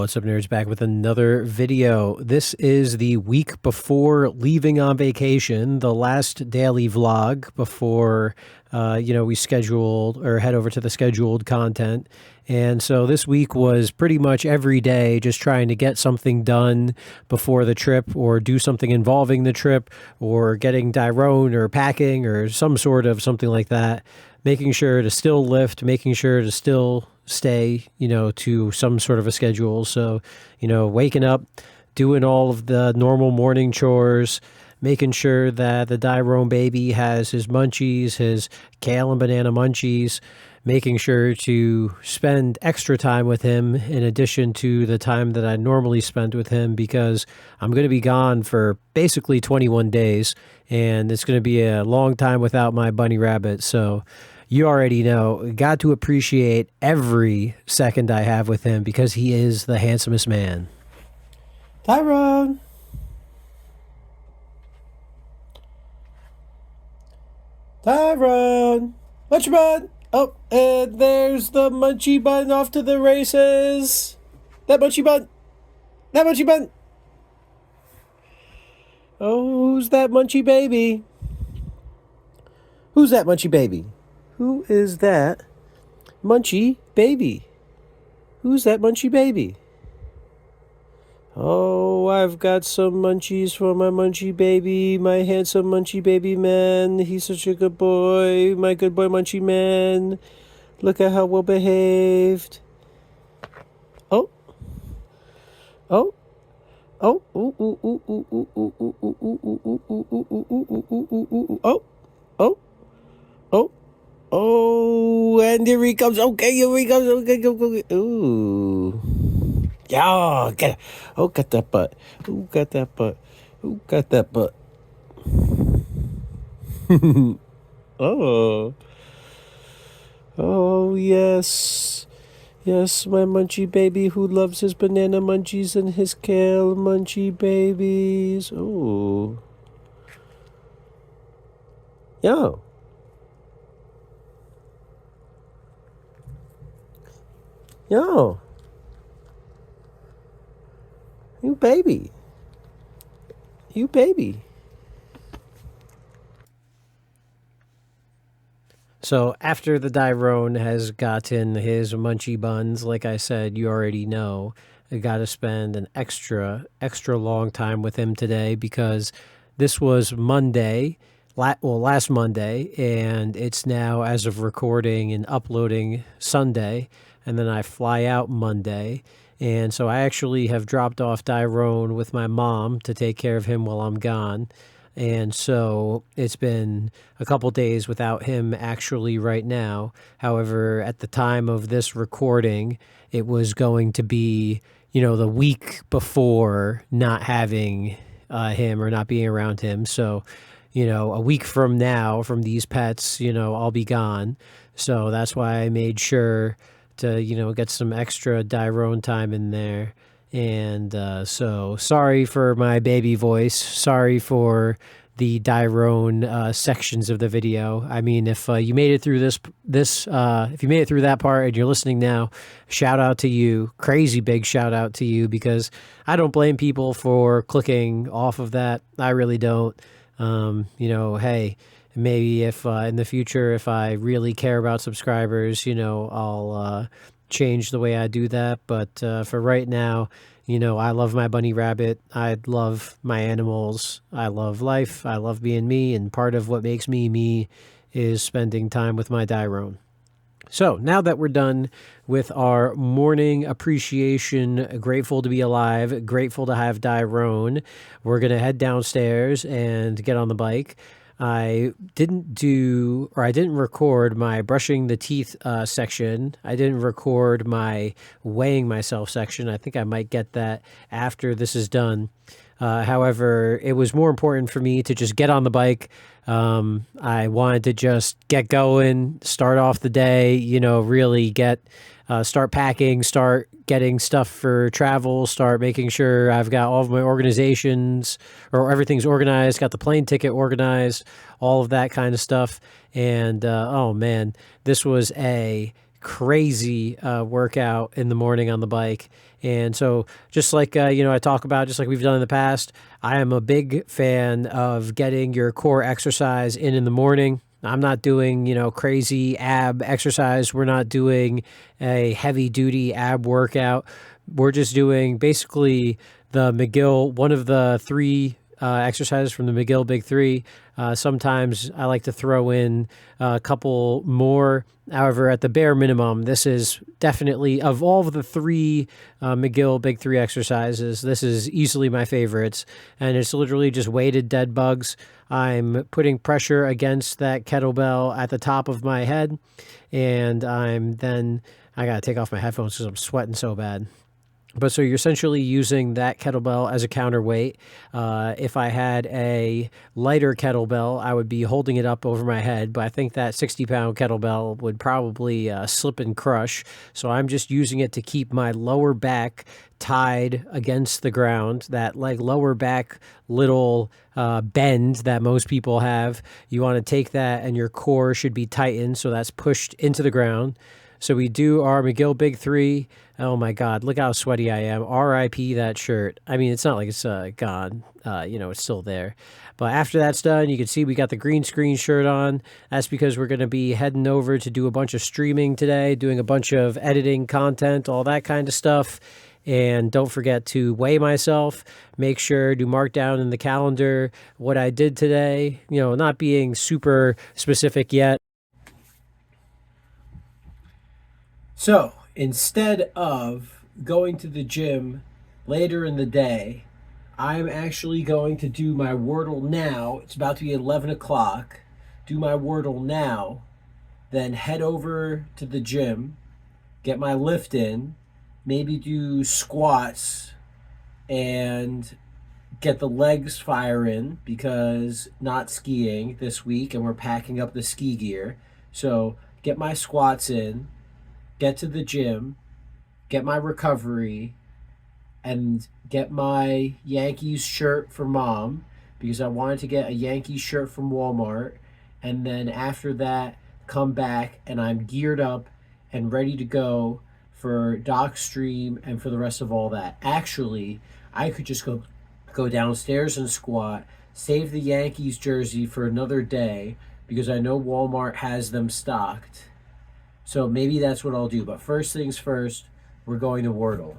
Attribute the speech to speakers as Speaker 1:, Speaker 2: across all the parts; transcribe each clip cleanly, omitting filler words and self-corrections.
Speaker 1: What's up, nerds? Back with another video. This is the week before leaving on vacation, the last daily vlog before, we scheduled or head over to the scheduled content. And so this week was pretty much every day just trying to get something done before the trip or do something involving the trip or getting Dyrone or packing or some sort of something like that. Making sure to still lift, making sure to still stay, to some sort of a schedule. So, waking up, doing all of the normal morning chores, making sure that the Dyrone baby has his munchies, his kale and banana munchies, making sure to spend extra time with him in addition to the time that I normally spend with him, because I'm going to be gone for basically 21 days and it's going to be a long time without my bunny rabbit. So you already know, got to appreciate every second I have with him because he is the handsomest man. Tyrone. Tyrone. Munchie bun. Oh, and there's the munchie bun off to the races. That munchie bun. That munchie bun. Oh, who's that munchie baby? Who's that munchie baby? Who is that munchie baby? Who's that munchie baby? Oh, I've got some munchies for my munchie baby, my handsome munchie baby man. He's such a good boy, my good boy munchie man. Look at how well behaved. Oh. Oh. Oh. Ooh, ooh, ooh, ooh, ooh, ooh, ooh, ooh, ooh, ooh, ooh, ooh, ooh, ooh, ooh, ooh, ooh. Oh. Oh. Oh. Oh, and here he comes. Okay, here he comes. Okay, go, go, go. Ooh. Yeah, get it. Oh, got that butt. Who got that butt? Who got that butt? Oh. Oh, yes. Yes, my munchie baby who loves his banana munchies and his kale munchie babies. Oh. Yo. Yo. You baby. You baby. So after the Dyrone has gotten his munchie buns, like I said, you already know, I got to spend an extra long time with him today because this was Monday, last Monday, and it's now, as of recording and uploading, Sunday, and then I fly out Monday. And so I actually have dropped off Dyrone with my mom to take care of him while I'm gone. And so it's been a couple days without him actually right now. However, at the time of this recording, it was going to be, the week before not having him or not being around him. So, a week from now, from these pets, I'll be gone. So that's why I made sure to, get some extra Dyrone time in there. And so sorry for my baby voice. Sorry for the Dyrone sections of the video. I mean, if you made it through if you made it through that part and you're listening now, shout out to you. Crazy big shout out to you, because I don't blame people for clicking off of that. I really don't. Hey, maybe if in the future, if I really care about subscribers, I'll change the way I do that. But for right now, I love my bunny rabbit. I love my animals. I love life. I love being me. And part of what makes me me is spending time with my Dyrone. So now that we're done with our morning appreciation, grateful to be alive, grateful to have Dyrone, we're going to head downstairs and get on the bike. I didn't record my brushing the teeth section. I didn't record my weighing myself section. I think I might get that after this is done. However, it was more important for me to just get on the bike. I wanted to just get going, start off the day, really start packing, start getting stuff for travel, start making sure I've got all of my organizations or everything's organized, got the plane ticket organized, all of that kind of stuff. And, oh man, this was a crazy workout in the morning on the bike. And so just like, I talk about, just like we've done in the past, I am a big fan of getting your core exercise in the morning. I'm not doing, crazy ab exercise. We're not doing a heavy duty ab workout. We're just doing basically the McGill, one of the three exercises from the McGill Big Three. Sometimes I like to throw in a couple more. However, at the bare minimum, this is definitely, of all of the three McGill Big Three exercises, this is easily my favorites. And it's literally just weighted dead bugs. I'm putting pressure against that kettlebell at the top of my head. And I got to take off my headphones because I'm sweating so bad. But so you're essentially using that kettlebell as a counterweight. If I had a lighter kettlebell, I would be holding it up over my head. But I think that 60-pound kettlebell would probably slip and crush. So I'm just using it to keep my lower back tied against the ground. That like lower back little bend that most people have. You want to take that and your core should be tightened. So that's pushed into the ground. So we do our McGill Big Three. Oh my God, look how sweaty I am. R.I.P. that shirt. I mean, it's not like it's gone. It's still there. But after that's done, you can see we got the green screen shirt on. That's because we're going to be heading over to do a bunch of streaming today, doing a bunch of editing content, all that kind of stuff. And don't forget to weigh myself. Make sure to mark down in the calendar what I did today. Not being super specific yet. So instead of going to the gym later in the day, I'm actually going to do my Wordle now. It's about to be 11 o'clock. Do my Wordle now, then head over to the gym, get my lift in, maybe do squats, and get the legs fire in because not skiing this week and we're packing up the ski gear. So get my squats in, get to the gym, get my recovery, and get my Yankees shirt for Mom because I wanted to get a Yankees shirt from Walmart. And then after that, come back and I'm geared up and ready to go for Doc Stream and for the rest of all that. Actually, I could just go downstairs and squat, save the Yankees jersey for another day because I know Walmart has them stocked. So maybe that's what I'll do. But first things first, we're going to Wordle.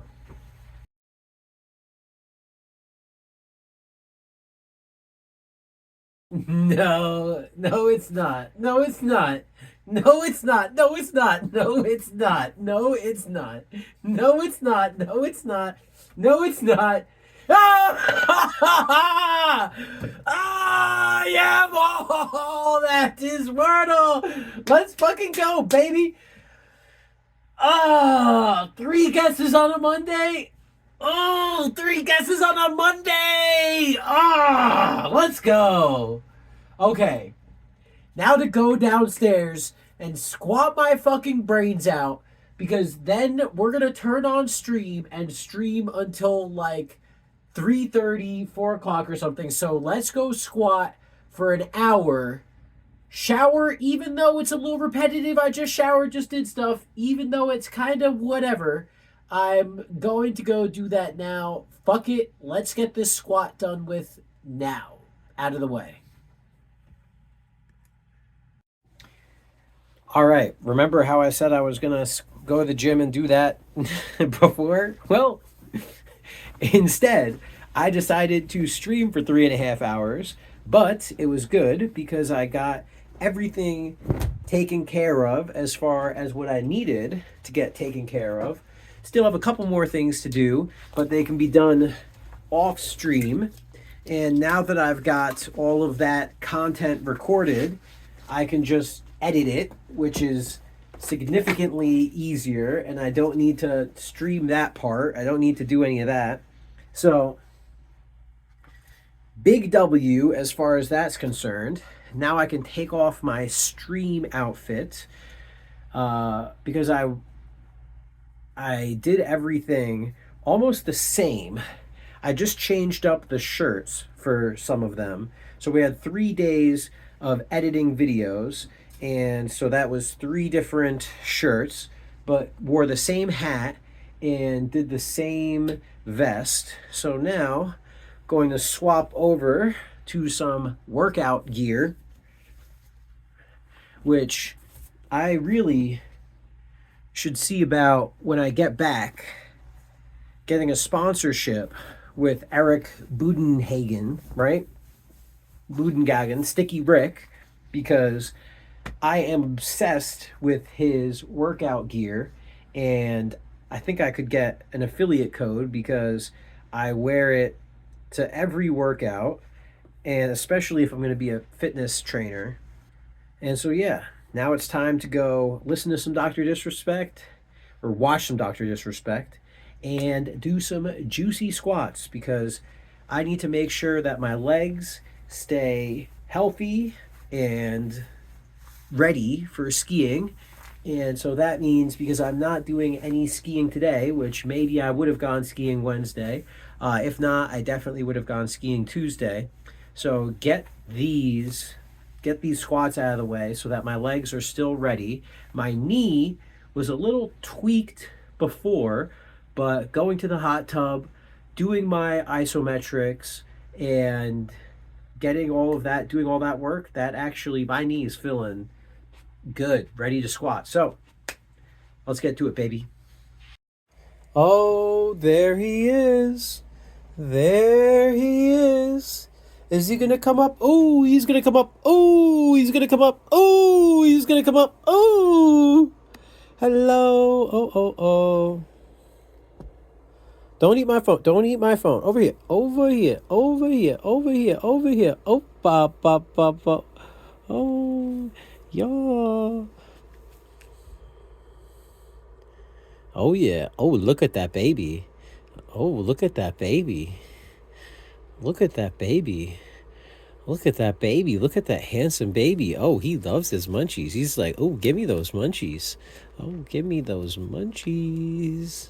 Speaker 1: No, it's not. No, it's not. No, it's not. No, it's not. No, it's not. No, it's not. No, it's not. No, it's not. No, it's not. Ah! Ah, yeah, oh, that is Wordle. Let's fucking go, baby. Ah, 3 guesses on a Monday. Oh, 3 guesses on a Monday. Ah, let's go. Okay, now to go downstairs and squat my fucking brains out because then we're going to turn on stream and stream until like 3:30, 4 o'clock or something. So let's go squat for an hour. Shower, even though it's a little repetitive. I just showered, just did stuff. Even though it's kind of whatever, I'm going to go do that now. Fuck it. Let's get this squat done with now. Out of the way. All right. Remember how I said I was going to go to the gym and do that before? Well, instead, I decided to stream for 3.5 hours, but it was good because I got everything taken care of as far as what I needed to get taken care of. Still have a couple more things to do, but they can be done off stream. And now that I've got all of that content recorded, I can just edit it, which is significantly easier, and I don't need to stream that part. I don't need to do any of that. So, big W as far as that's concerned. Now I can take off my stream outfit because I did everything almost the same. I just changed up the shirts for some of them. So we had 3 days of editing videos, And so that was 3 different shirts, but wore the same hat and did the same vest. So now going to swap over to some workout gear, which I really should see about when I get back, getting a sponsorship with Eric Budenhagen, right? Budengagen, Sticky Rick, because I am obsessed with his workout gear, and I think I could get an affiliate code because I wear it to every workout, and especially if I'm going to be a fitness trainer. And so, yeah, now it's time to go listen to some Dr. Disrespect or watch some Dr. Disrespect and do some juicy squats because I need to make sure that my legs stay healthy and ready for skiing. And so that means because I'm not doing any skiing today, which maybe I would have gone skiing Wednesday. If not, I definitely would have gone skiing Tuesday. So get these squats out of the way so that my legs are still ready. My knee was a little tweaked before, but going to the hot tub, doing my isometrics, and getting all of that, doing all that work, that actually my knee is feeling good, ready to squat. So let's get to it, baby. Oh, there he is. There he is. Is he gonna come up? Oh, he's gonna come up. Oh, he's gonna come up. Oh, he's gonna come up. Oh, hello. Oh, oh, oh. Don't eat my phone. Don't eat my phone. Over here. Over here. Over here. Over here. Over here. Oh, bop, bop, bop, bop. Oh, yeah. Oh, yeah. Oh, look at that baby. Oh, look at that baby. Look at that baby. Look at that baby. Look at that handsome baby. Oh, he loves his munchies. He's like, oh, give me those munchies. Oh, give me those munchies.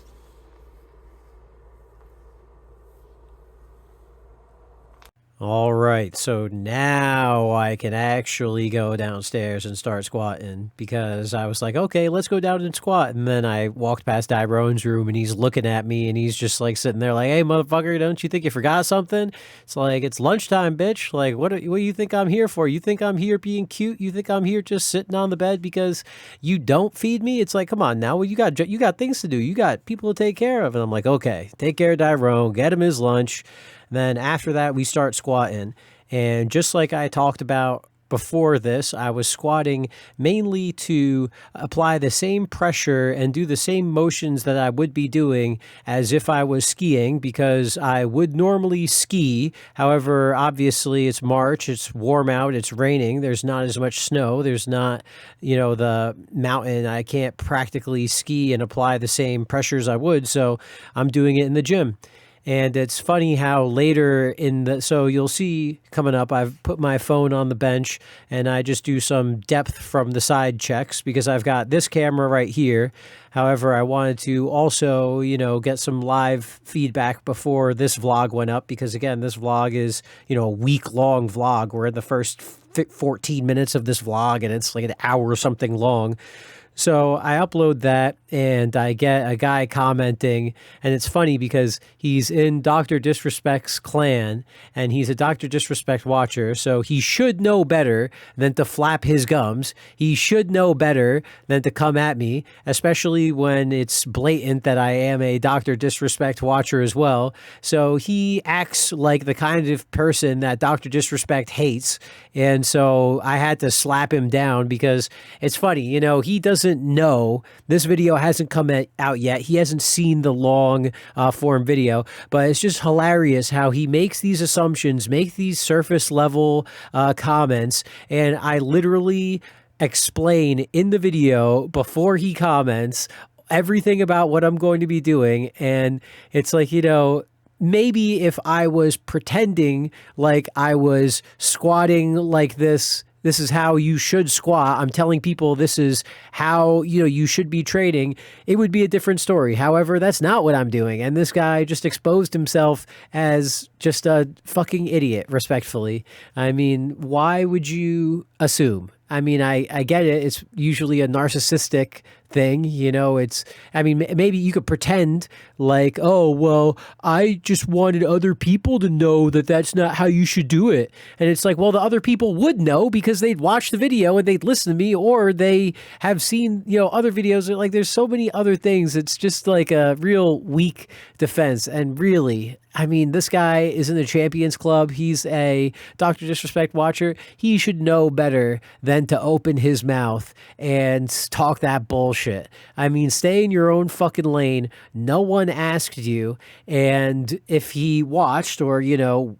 Speaker 1: All right, so now I can actually go downstairs and start squatting because I was like, okay, let's go down and squat. And then I walked past Tyrone's room and he's looking at me and he's just like sitting there like, hey, motherfucker, don't you think you forgot something? It's like, it's lunchtime, bitch. Like, what do you think I'm here for? You think I'm here being cute? You think I'm here just sitting on the bed because you don't feed me? It's like, come on now, you got things to do. You got people to take care of. And I'm like, okay, take care of Tyrone, get him his lunch. Then after that, we start squatting. And just like I talked about before this, I was squatting mainly to apply the same pressure and do the same motions that I would be doing as if I was skiing because I would normally ski. However, obviously it's March, it's warm out, it's raining, there's not as much snow, there's not, the mountain. I can't practically ski and apply the same pressures I would. So I'm doing it in the gym. And it's funny how later so you'll see coming up, I've put my phone on the bench and I just do some depth from the side checks because I've got this camera right here. However, I wanted to also, get some live feedback before this vlog went up because again, this vlog is, a week-long vlog. We're in the first 14 minutes of this vlog and it's like an hour or something long. So I upload that and I get a guy commenting, and it's funny because he's in Dr. Disrespect's clan and he's a Dr. Disrespect watcher. So he should know better than to flap his gums. He should know better than to come at me, especially when it's blatant that I am a Dr. Disrespect watcher as well. So he acts like the kind of person that Dr. Disrespect hates. And so I had to slap him down because it's funny, he doesn't know. This video hasn't come out yet. He hasn't seen the long form video, but it's just hilarious how he makes these assumptions, make these surface level comments, and I literally explain in the video before he comments everything about what I'm going to be doing. And it's like, maybe if I was pretending like I was squatting like this This is how you should squat. I'm telling people this is how, you should be training. It would be a different story. However, that's not what I'm doing. And this guy just exposed himself as just a fucking idiot, respectfully. I mean, why would you assume? I mean, I get it. It's usually a narcissistic thing, maybe you could pretend like, oh, well, I just wanted other people to know that that's not how you should do it. And it's like, well, the other people would know because they'd watch the video and they'd listen to me, or they have seen, other videos. Like, there's so many other things. It's just like a real weak defense. And really, I mean, this guy is in the Champions Club. He's a Dr. Disrespect watcher. He should know better than to open his mouth and talk that bullshit. I mean, stay in your own fucking lane. No one asked you. And if he watched or,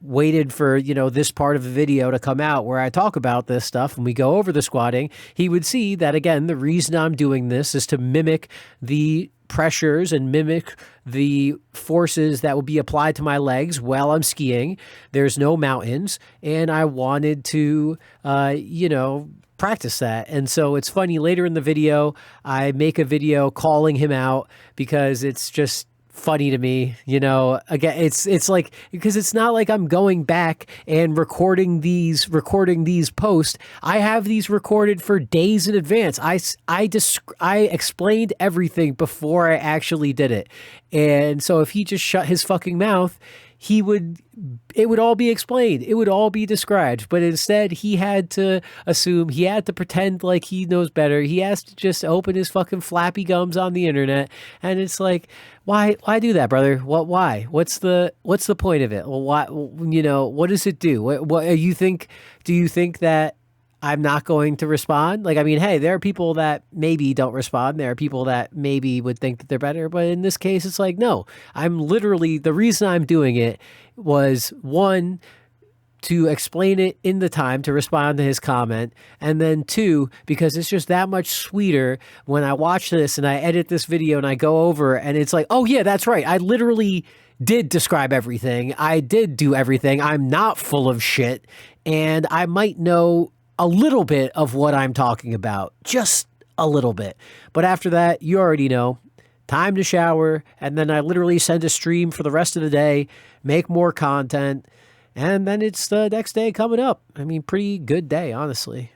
Speaker 1: waited for, this part of the video to come out where I talk about this stuff and we go over the squatting, he would see that, again, the reason I'm doing this is to mimic the pressures and mimic the forces that will be applied to my legs while I'm skiing. There's no mountains, and I wanted to, practice that. And so it's funny, later in the video, I make a video calling him out because it's just funny to me. Again, it's like, because it's not like I'm going back and recording these posts. I have these recorded for days in advance. I explained everything before I actually did it. And so if he just shut his fucking mouth, it would all be explained. It would all be described. But instead, he had to assume, he had to pretend like he knows better. He has to just open his fucking flappy gums on the internet. And it's like, why do that, brother? Why? What's the point of it? Well, why, what does it do? What do you think that I'm not going to respond? Like, I mean, hey, there are people that maybe don't respond. There are people that maybe would think that they're better. But in this case, it's like, no, the reason I'm doing it was, one, to explain it in the time to respond to his comment. And then two, because it's just that much sweeter when I watch this and I edit this video and I go over and it's like, oh yeah, that's right. I literally did describe everything. I did do everything. I'm not full of shit. And I might know a little bit of what I'm talking about, just a little bit. But after that, you already know, time to shower, and then I literally send a stream for the rest of the day, make more content, and then it's the next day coming up. I mean, pretty good day, honestly.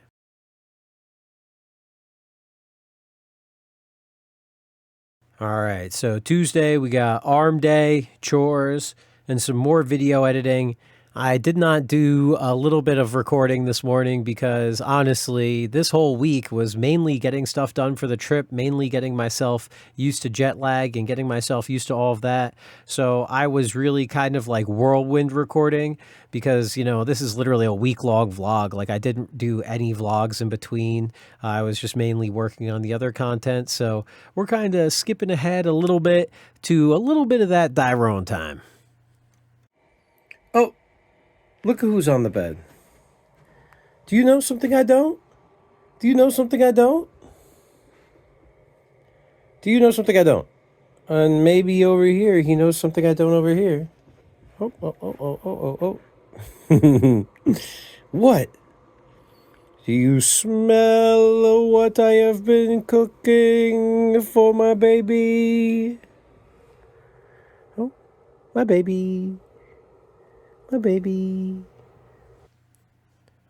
Speaker 1: All right, so Tuesday we got arm day, chores, and some more video editing. I did not do a little bit of recording this morning because, honestly, this whole week was mainly getting stuff done for the trip, mainly getting myself used to jet lag and getting myself used to all of that. So I was really kind of like whirlwind recording because, this is literally a week-long vlog. Like, I didn't do any vlogs in between. I was just mainly working on the other content. So we're kind of skipping ahead a little bit to a little bit of that Dairon time. Oh. Look who's on the bed. Do you know something I don't? Do you know something I don't? Do you know something I don't? And maybe over here, he knows something I don't over here. Oh. What? Do you smell what I have been cooking for my baby? Oh, my baby. My baby.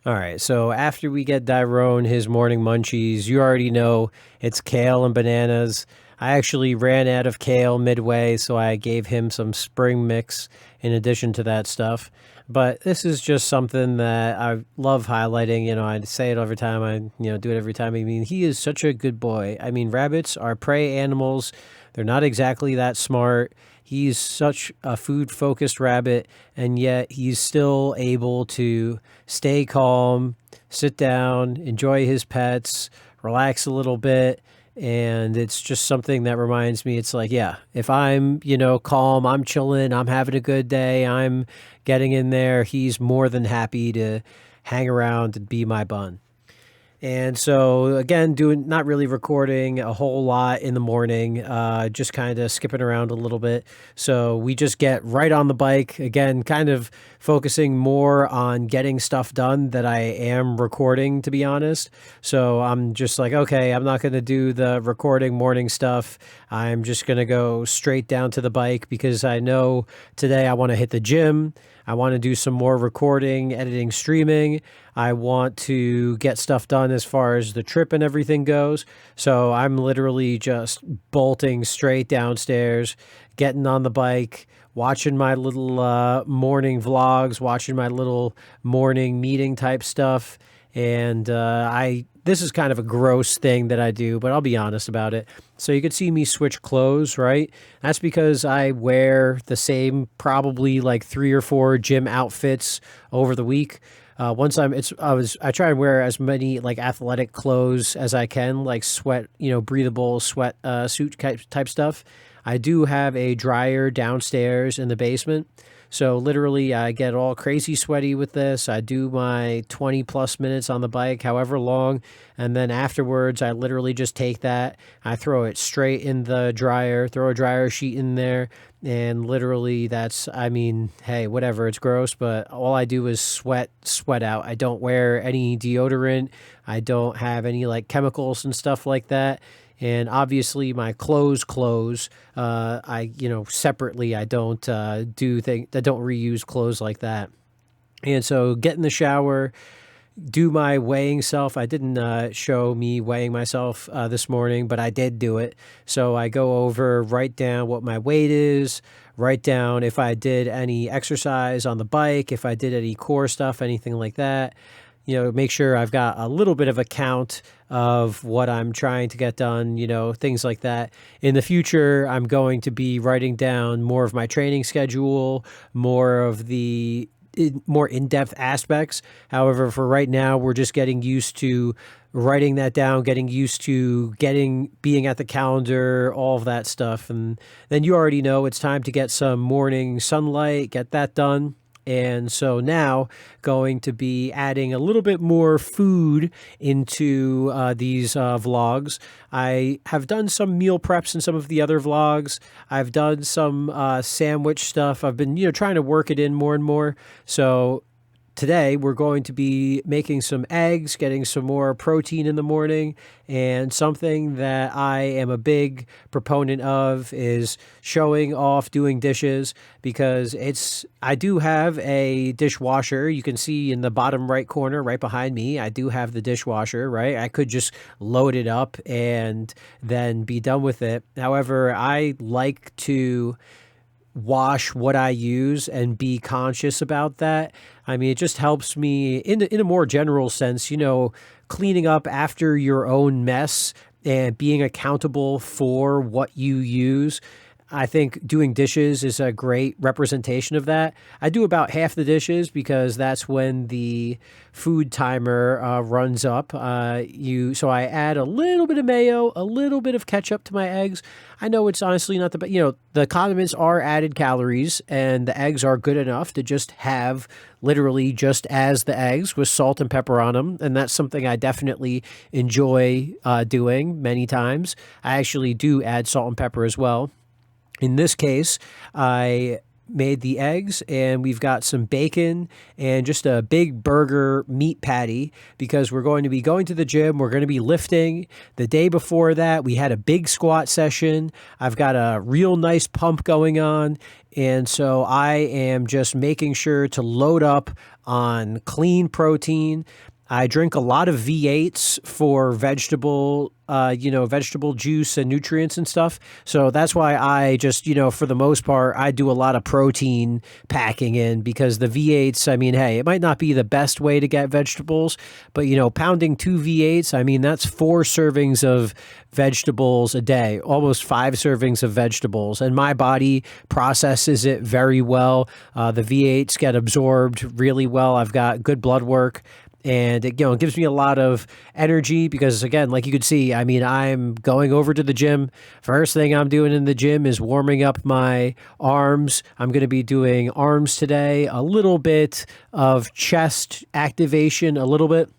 Speaker 1: All right, so after we get Dairon his morning munchies, you already know it's kale and bananas. I actually ran out of kale midway, so I gave him some spring mix in addition to that stuff. But this is just something that I love highlighting. I say it every time. I do it every time. I mean, he is such a good boy. I mean, rabbits are prey animals. They're not exactly that smart. He's such a food-focused rabbit, and yet he's still able to stay calm, sit down, enjoy his pets, relax a little bit. And it's just something that reminds me, it's like, yeah, if I'm, calm, I'm chilling, I'm having a good day, I'm getting in there, he's more than happy to hang around and be my bun. And so again, doing not really recording a whole lot in the morning, just kind of skipping around a little bit. So we just get right on the bike again, kind of focusing more on getting stuff done that I am recording, to be honest. So I'm just like, okay, I'm not going to do the recording morning stuff. I'm just going to go straight down to the bike because I know today I want to hit the gym. I want to do some more recording, editing, streaming. I want to get stuff done as far as the trip and everything goes. So I'm literally just bolting straight downstairs, getting on the bike, watching my little morning vlogs, watching my little morning meeting type stuff. And this is kind of a gross thing that I do, but I'll be honest about it. So you could see me switch clothes, right? That's because I wear the same probably like 3 or 4 gym outfits over the week. I try and wear as many like athletic clothes as I can, like sweat, breathable sweat suit type stuff. I do have a dryer downstairs in the basement. So literally I get all crazy sweaty with this. I do my 20 plus minutes on the bike, however long. And then afterwards, I literally just take that. I throw it straight in the dryer, throw a dryer sheet in there. And literally hey, whatever, it's gross, but all I do is sweat out. I don't wear any deodorant. I don't have any like chemicals and stuff like that. And obviously my clothes, separately, I don't reuse clothes like that. And so get in the shower, do my weighing self. I didn't show me weighing myself this morning, but I did do it. So I go over, write down what my weight is, write down if I did any exercise on the bike, if I did any core stuff, anything like that. Make sure I've got a little bit of a count of what I'm trying to get done, things like that. In the future, I'm going to be writing down more of my training schedule, more of the more in-depth aspects. However, for right now, we're just getting used to writing that down, getting used to being at the calendar, all of that stuff. And then you already know it's time to get some morning sunlight, get that done. And so now going to be adding a little bit more food into these vlogs. I have done some meal preps in some of the other vlogs. I've done some sandwich stuff. I've been, trying to work it in more and more. So today we're going to be making some eggs, getting some more protein in the morning, and something that I am a big proponent of is showing off doing dishes, because I do have a dishwasher. You can see in the bottom right corner right behind me, I do have the dishwasher, right? I could just load it up and then be done with it. However, I like to wash what I use and be conscious about that. I mean, it just helps me in a more general sense, cleaning up after your own mess and being accountable for what you use. I think doing dishes is a great representation of that. I do about half the dishes because that's when the food timer runs up. So I add a little bit of mayo, a little bit of ketchup to my eggs. I know it's honestly not the best. The condiments are added calories, and the eggs are good enough to just have literally just as the eggs with salt and pepper on them. And that's something I definitely enjoy doing many times. I actually do add salt and pepper as well. In this case, I made the eggs, and we've got some bacon and just a big burger meat patty because we're going to be going to the gym. We're going to be lifting. The day before that, we had a big squat session. I've got a real nice pump going on. And so I am just making sure to load up on clean protein. I drink a lot of V8s for vegetable juice and nutrients and stuff. So that's why I just, for the most part, I do a lot of protein packing in, because the V8s, I mean, hey, it might not be the best way to get vegetables, but, pounding 2 V8s, I mean, that's 4 servings of vegetables a day, almost 5 servings of vegetables. And my body processes it very well. The V8s get absorbed really well. I've got good blood work. And it gives me a lot of energy because, again, like you could see, I mean, I'm going over to the gym. First thing I'm doing in the gym is warming up my arms. I'm going to be doing arms today, a little bit of chest activation, a little bit.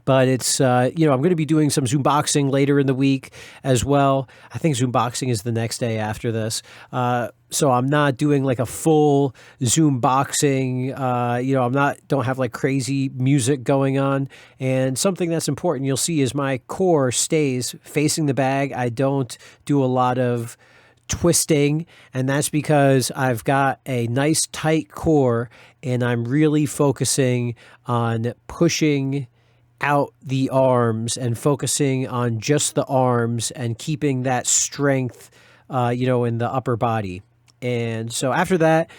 Speaker 1: But it's, I'm going to be doing some Zoom boxing later in the week as well. I think Zoom boxing is the next day after this. So I'm not doing like a full Zoom boxing. Don't have like crazy music going on. And something that's important you'll see is my core stays facing the bag. I don't do a lot of twisting, and that's because I've got a nice tight core and I'm really focusing on pushing out the arms and focusing on just the arms and keeping that strength, in the upper body. And so after that,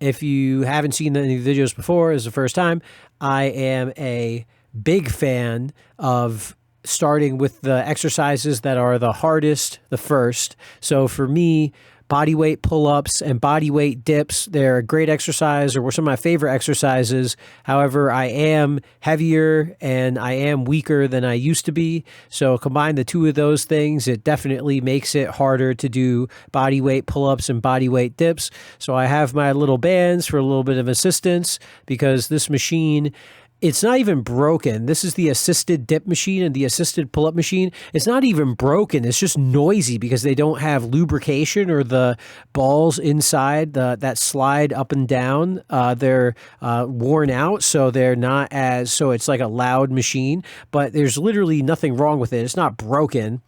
Speaker 1: if you haven't seen any videos before, it's the first time, I am a big fan of starting with the exercises that are the hardest the first. So for me, body weight pull-ups and body weight dips, they're a great exercise, or were some of my favorite exercises. However, I am heavier and I am weaker than I used to be. So combine the two of those things, it definitely makes it harder to do body weight pull-ups and body weight dips. So I have my little bands for a little bit of assistance, because this machine, it's not even broken. This is the assisted dip machine and the assisted pull-up machine. It's not even broken. It's just noisy because they don't have lubrication, or the balls inside that slide up and down. They're worn out, so they're not as, so it's like a loud machine, but there's literally nothing wrong with it. It's not broken.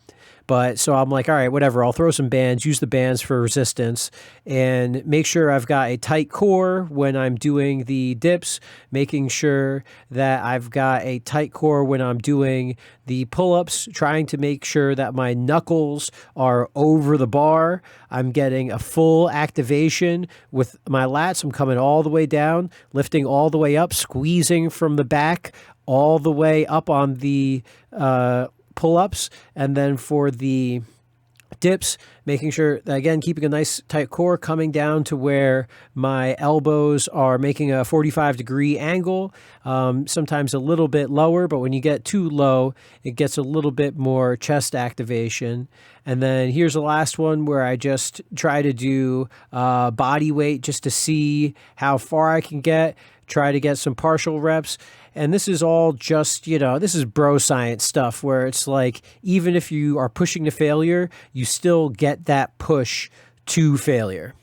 Speaker 1: But so I'm like, all right, whatever. I'll throw some bands, use the bands for resistance, and make sure I've got a tight core when I'm doing the dips, making sure that I've got a tight core when I'm doing the pull-ups, trying to make sure that my knuckles are over the bar. I'm getting a full activation with my lats. I'm coming all the way down, lifting all the way up, squeezing from the back all the way up on the pull-ups. And then for the dips, making sure that, again, keeping a nice tight core, coming down to where my elbows are making a 45-degree angle, sometimes a little bit lower, but when you get too low, it gets a little bit more chest activation. And then here's the last one where I just try to do body weight just to see how far I can get, try to get some partial reps. And this is all just, this is bro science stuff, where it's like, even if you are pushing to failure, you still get that push to failure.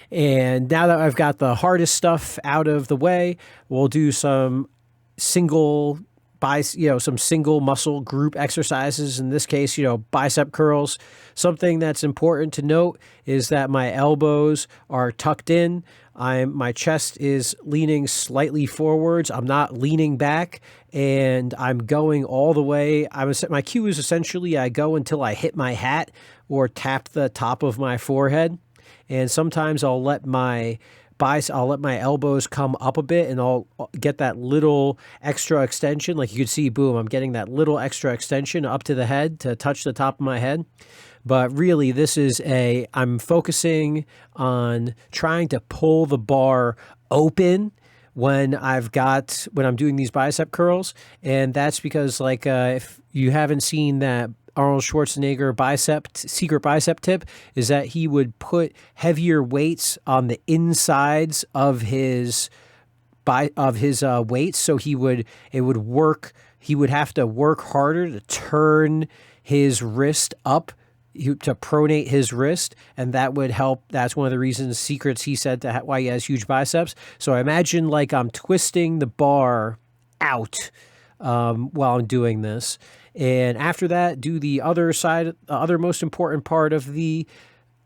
Speaker 1: And now that I've got the hardest stuff out of the way, we'll do some single muscle group exercises. In this case, bicep curls. Something that's important to note is that my elbows are tucked in. My chest is leaning slightly forwards. I'm not leaning back, and I'm going all the way. My cue is essentially I go until I hit my hat or tap the top of my forehead. And sometimes I'll let my elbows come up a bit, and I'll get that little extra extension. Like you can see, boom, I'm getting that little extra extension up to the head to touch the top of my head. But really, I'm focusing on trying to pull the bar open when I'm doing these bicep curls. And that's because, if you haven't seen that Arnold Schwarzenegger secret bicep tip, is that he would put heavier weights on the insides of his weights. So he would have to work harder to turn his wrist up, to pronate his wrist, and that would help. That's one of the secrets he said to why he has huge biceps. So I imagine like I'm twisting the bar out while I'm doing this. And after that, do the other side, the other most important part of the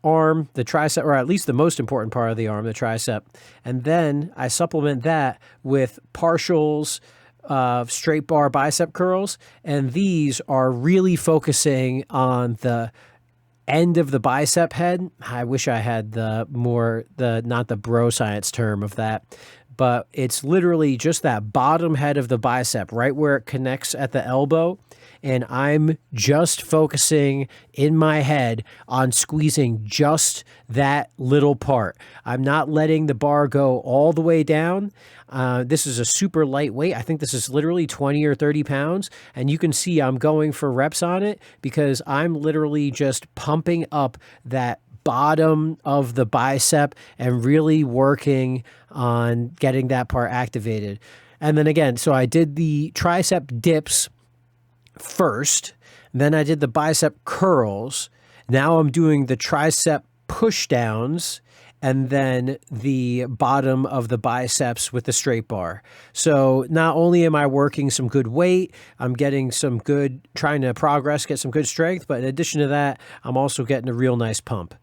Speaker 1: arm, the tricep, or at least the most important part of the arm, the tricep. And then I supplement that with partials, straight bar bicep curls. And these are really focusing on the end of the bicep head. I wish I had not the bro science term of that, but it's literally just that bottom head of the bicep, right where it connects at the elbow. And I'm just focusing in my head on squeezing just that little part. I'm not letting the bar go all the way down. This is a super light weight. I think this is literally 20 or 30 pounds. And you can see I'm going for reps on it because I'm literally just pumping up that bottom of the bicep and really working on getting that part activated. And then again, so I did the tricep dips first. Then I did the bicep curls. Now I'm doing the tricep push downs, and then the bottom of the biceps with the straight bar. So not only am I working some good weight, I'm getting some good, trying to progress, get some good strength, but in addition to that, I'm also getting a real nice pump.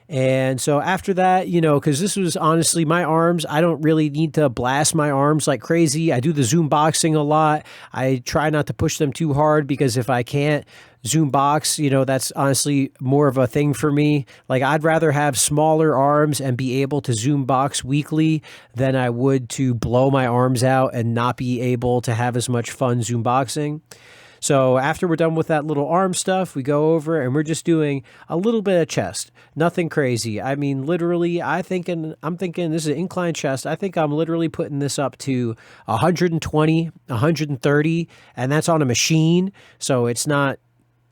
Speaker 1: And so after that, you know, because this was honestly my arms, I don't really need to blast my arms like crazy. I do the Zoom boxing a lot. I try not to push them too hard because if I can't Zoom box, you know, that's honestly more of a thing for me. Like I'd rather have smaller arms and be able to Zoom box weekly than I would to blow my arms out and not be able to have as much fun Zoom boxing. So after we're done with that little arm stuff, we go over and we're just doing a little bit of chest. Nothing crazy. I mean, literally, I'm thinking this is an incline chest. I think I'm literally putting this up to 120, 130, and that's on a machine. So it's not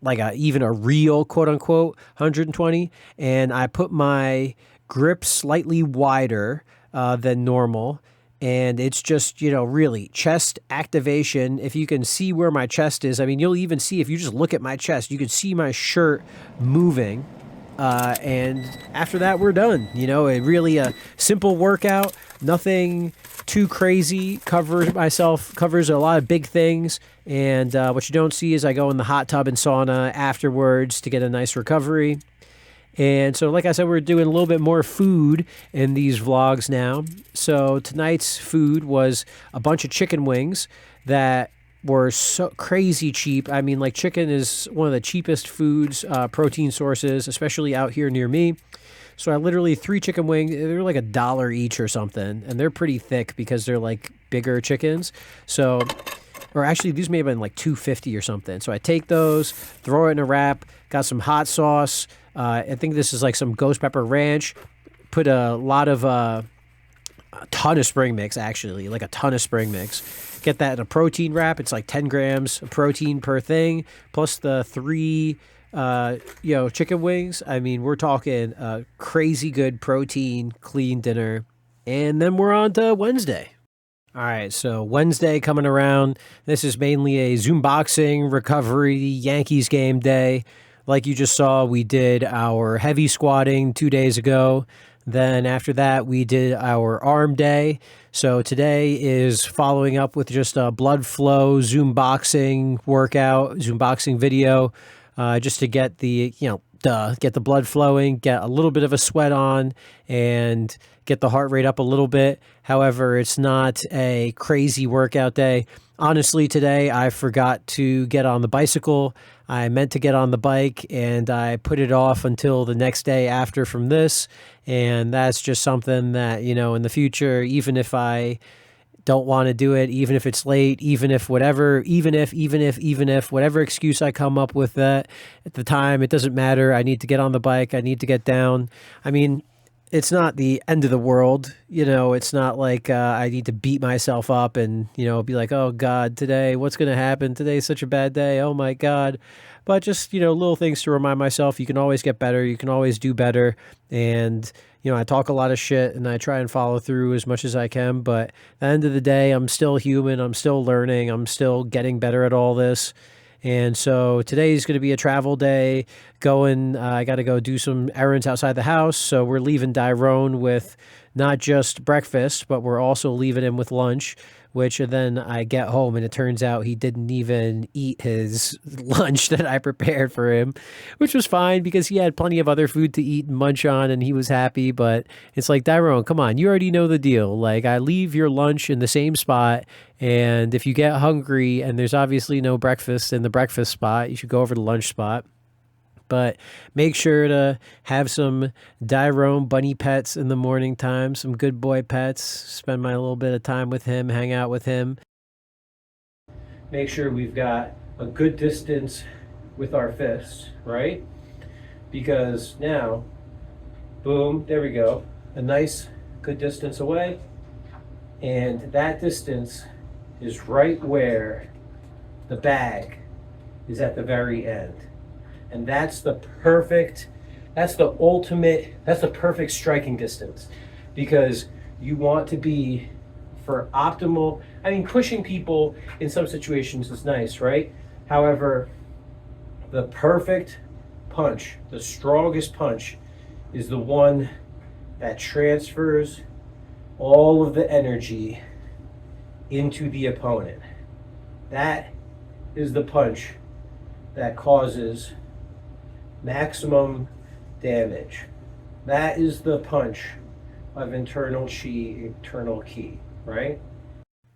Speaker 1: like even a real quote unquote 120. And I put my grip slightly wider than normal. And it's just, you know, really chest activation. If you can see where my chest is, I mean, you'll even see if you just look at my chest, you can see my shirt moving. And after that, we're done. You know, really a simple workout, nothing too crazy, covers a lot of big things. And what you don't see is I go in the hot tub and sauna afterwards to get a nice recovery. And so, like I said, we're doing a little bit more food in these vlogs now. So tonight's food was a bunch of chicken wings that were so crazy cheap. I mean, like chicken is one of the cheapest foods, protein sources, especially out here near me. So I literally 3 chicken wings, they're like $1 each or something. And they're pretty thick because they're like bigger chickens. So, or actually these may have been like $2.50 or something. So I take those, throw it in a wrap, got some hot sauce. I think this is like some ghost pepper ranch. Put a ton of spring mix, actually, like a ton of spring mix. Get that in a protein wrap. It's like 10 grams of protein per thing, plus the 3, chicken wings. I mean, we're talking a crazy good protein, clean dinner. And then we're on to Wednesday. All right, so Wednesday coming around. This is mainly a Zoom boxing recovery Yankees game day. Like you just saw, we did our heavy squatting 2 days ago. Then after that, we did our arm day. So today is following up with just a blood flow Zoom boxing workout, Zoom boxing video, just to get the, get the blood flowing, get a little bit of a sweat on, and get the heart rate up a little bit. However, it's not a crazy workout day. Honestly, today I forgot to get on the bicycle. I meant to get on the bike and I put it off until the next day after from this. And that's just something that, in the future, even if I don't want to do it, even if it's late, even if whatever excuse I come up with that at the time, it doesn't matter. I need to get on the bike. I need to get down. I mean, it's not the end of the world. It's not like I need to beat myself up and, be like, oh God, today, what's going to happen? Today's such a bad day. Oh my God. But just, little things to remind myself, you can always get better. You can always do better. And, I talk a lot of shit and I try and follow through as much as I can. But at the end of the day, I'm still human. I'm still learning. I'm still getting better at all this. And so today's going to be a travel day. I got to go do some errands outside the house. So we're leaving Tyrone with not just breakfast, but we're also leaving him with lunch, which then I get home and it turns out he didn't even eat his lunch that I prepared for him, which was fine because he had plenty of other food to eat and munch on and he was happy. But it's like, Tyrone, come on, you already know the deal. Like, I leave your lunch in the same spot. And if you get hungry and there's obviously no breakfast in the breakfast spot, you should go over to the lunch spot. But make sure to have some Tyrone bunny pets in the morning time, some good boy pets, spend my little bit of time with him, hang out with him. Make sure we've got a good distance with our fists, right? Because now, boom, there we go. A nice, good distance away. And that distance is right where the bag is at the very end. And that's the perfect striking distance, because you want to be for optimal. I mean, pushing people in some situations is nice, right? However, the perfect punch, the strongest punch, is the one that transfers all of the energy into the opponent. That is the punch that causes maximum damage. That is the punch of internal chi, internal ki, right?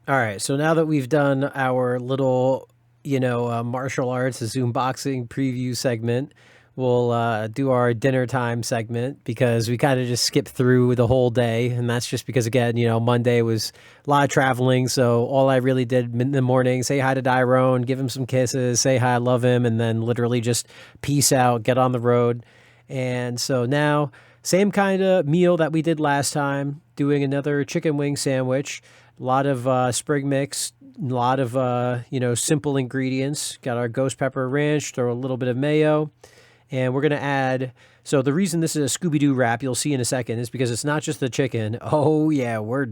Speaker 1: All right, so now that we've done our little, martial arts, Zoom boxing preview segment, we'll do our dinner time segment because we kind of just skipped through the whole day. And that's just because, again, Monday was a lot of traveling. So all I really did in the morning, say hi to Tyrone, give him some kisses, say hi, I love him, and then literally just peace out, get on the road. And so now, same kind of meal that we did last time, doing another chicken wing sandwich. A lot of spring mix, a lot of, simple ingredients. Got our ghost pepper ranch, throw a little bit of mayo. And we're going to add, so the reason this is a Scooby-Doo wrap, you'll see in a second, is because it's not just the chicken. Oh, yeah, we're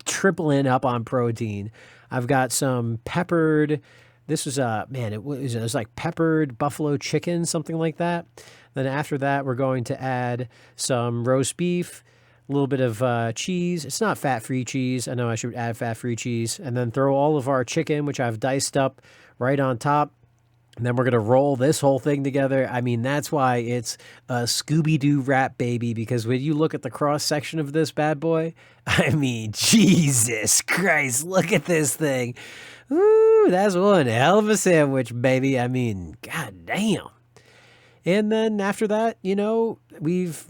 Speaker 1: tripling up on protein. I've got some peppered, this was, it was like peppered buffalo chicken, something like that. Then after that, we're going to add some roast beef, a little bit of cheese. It's not fat-free cheese. I know I should add fat-free cheese. And then throw all of our chicken, which I've diced up, right on top. And then we're going to roll this whole thing together. I mean, that's why it's a Scooby-Doo wrap, baby, because when you look at the cross-section of this bad boy, I mean, Jesus Christ, look at this thing. Ooh, that's one hell of a sandwich, baby. I mean, god damn. And then after that, we've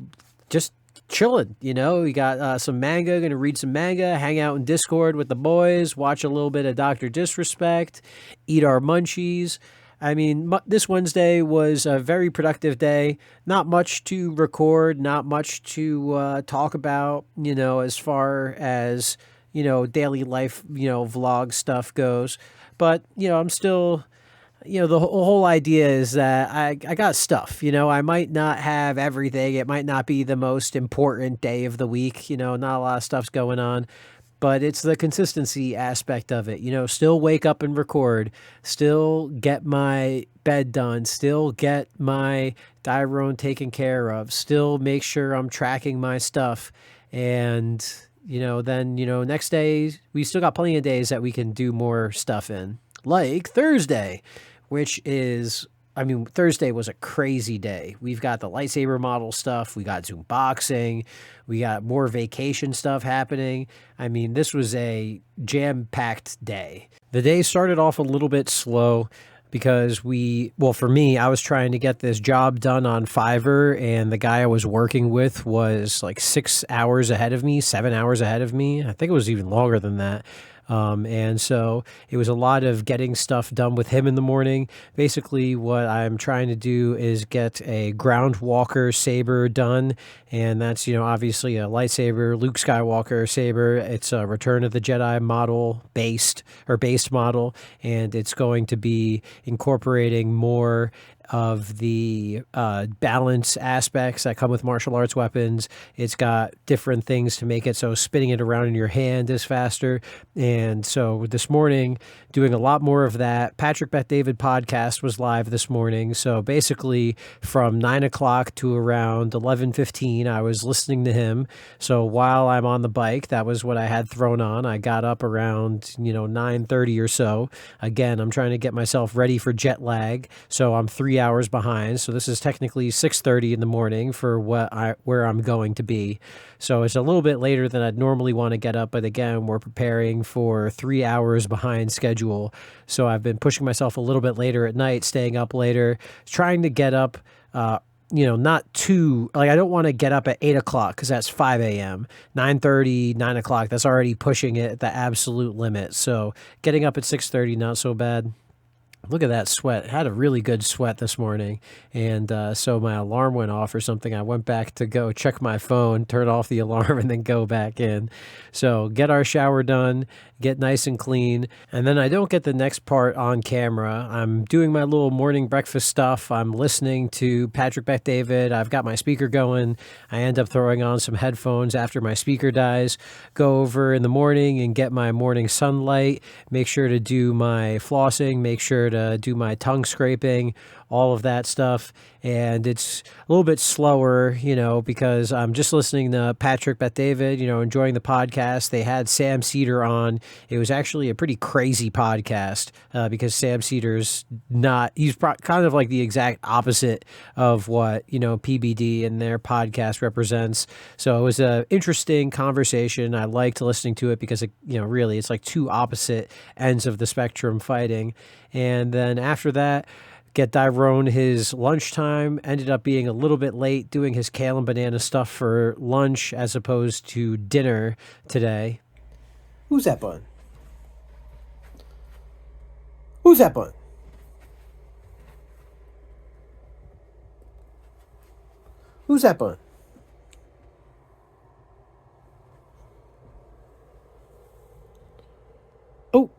Speaker 1: just chilling, we got some manga, going to read some manga, hang out in Discord with the boys, watch a little bit of Dr. Disrespect, eat our munchies. I mean, this Wednesday was a very productive day. Not much to record, not much to talk about, as far as, daily life, vlog stuff goes. But, I'm still, the whole idea is that I got stuff, I might not have everything. It might not be the most important day of the week, not a lot of stuff's going on. But it's the consistency aspect of it, still wake up and record, still get my bed done, still get my Tyrone taken care of, still make sure I'm tracking my stuff. And, then, next day, we still got plenty of days that we can do more stuff in, like Thursday, which is, Thursday was a crazy day. We've got the lightsaber model stuff. We got Zoom boxing. We got more vacation stuff happening. This was a jam-packed day. The day started off a little bit slow because for me, I was trying to get this job done on Fiverr, and the guy I was working with was like 6 hours ahead of me, 7 hours ahead of me. I think it was even longer than that. And so it was a lot of getting stuff done with him in the morning. Basically, what I'm trying to do is get a Groundwalker saber done. And that's, obviously a lightsaber, Luke Skywalker saber. It's a Return of the Jedi model based model. And it's going to be incorporating more of the balance aspects that come with martial arts weapons. It's got different things to make it so spinning it around in your hand is faster. And so this morning, doing a lot more of that. Patrick Bet David podcast was live this morning. So basically from 9 o'clock to around 11:15, I was listening to him. So while I'm on the bike, that was what I had thrown on. I got up around, 9:30 or so. Again, I'm trying to get myself ready for jet lag. So I'm 3 hours behind. So this is technically 6:30 in the morning for where I'm going to be. So it's a little bit later than I'd normally want to get up. But again, we're preparing for 3 hours behind schedule. So I've been pushing myself a little bit later at night, staying up later, trying to get up, not too, I don't want to get up at 8 o'clock because that's 5 a.m. 9:30, 9 o'clock, that's already pushing it at the absolute limit. So getting up at 6:30, not so bad. Look at that sweat. I had a really good sweat this morning. And so my alarm went off or something. I went back to go check my phone, turn off the alarm, and then go back in. So get our shower done, get nice and clean. And then I don't get the next part on camera. I'm doing my little morning breakfast stuff. I'm listening to Patrick Bet David. I've got my speaker going. I end up throwing on some headphones after my speaker dies. Go over in the morning and get my morning sunlight. Make sure to do my flossing. Make sure to to do my tongue scraping, all of that stuff. And it's a little bit slower, because I'm just listening to Patrick Bet-David, enjoying the podcast. They had Sam Cedar on. It was actually a pretty crazy podcast because Sam Cedar's he's kind of like the exact opposite of what, PBD and their podcast represents. So it was an interesting conversation. I liked listening to it because, really it's like two opposite ends of the spectrum fighting. And then after that, get Tyrone his lunchtime, ended up being a little bit late doing his kale and banana stuff for lunch as opposed to dinner today. Who's that bun? Who's that bun? Who's that bun? Oh.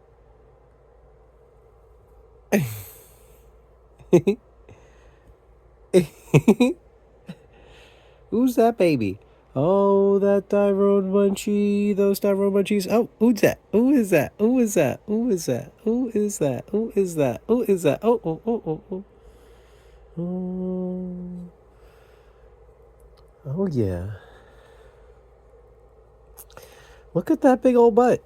Speaker 1: Who's that baby? Oh, that Tyrone Munchie, those Tyrone Munchies. Oh, who's that? Who is that? Who is that? Who is that? Who is that? Who is that? Who is that? Oh, oh, oh, oh, oh. Oh, oh yeah. Look at that big old butt.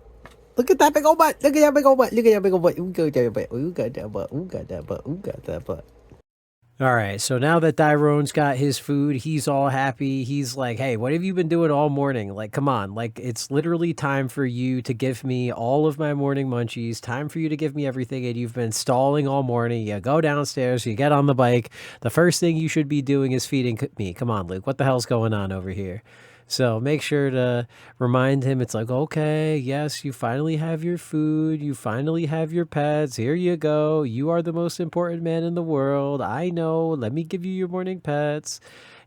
Speaker 1: Look at that big old butt. Look at that big old butt. Look at that big old butt. Who got that butt? Who got that butt? Who got that butt? Who got that butt? All right, so now that Tyrone's got his food, he's all happy. He's like, hey, what have you been doing all morning? Like, come on. Like, it's literally time for you to give me all of my morning munchies. Time for you to give me everything. And you've been stalling all morning. You go downstairs, you get on the bike. The first thing you should be doing is feeding me. Come on, Luke. What the hell's going on over here? So make sure to remind him. It's like, okay, yes, you finally have your food. You finally have your pets. Here you go. You are the most important man in the world. I know. Let me give you your morning pets.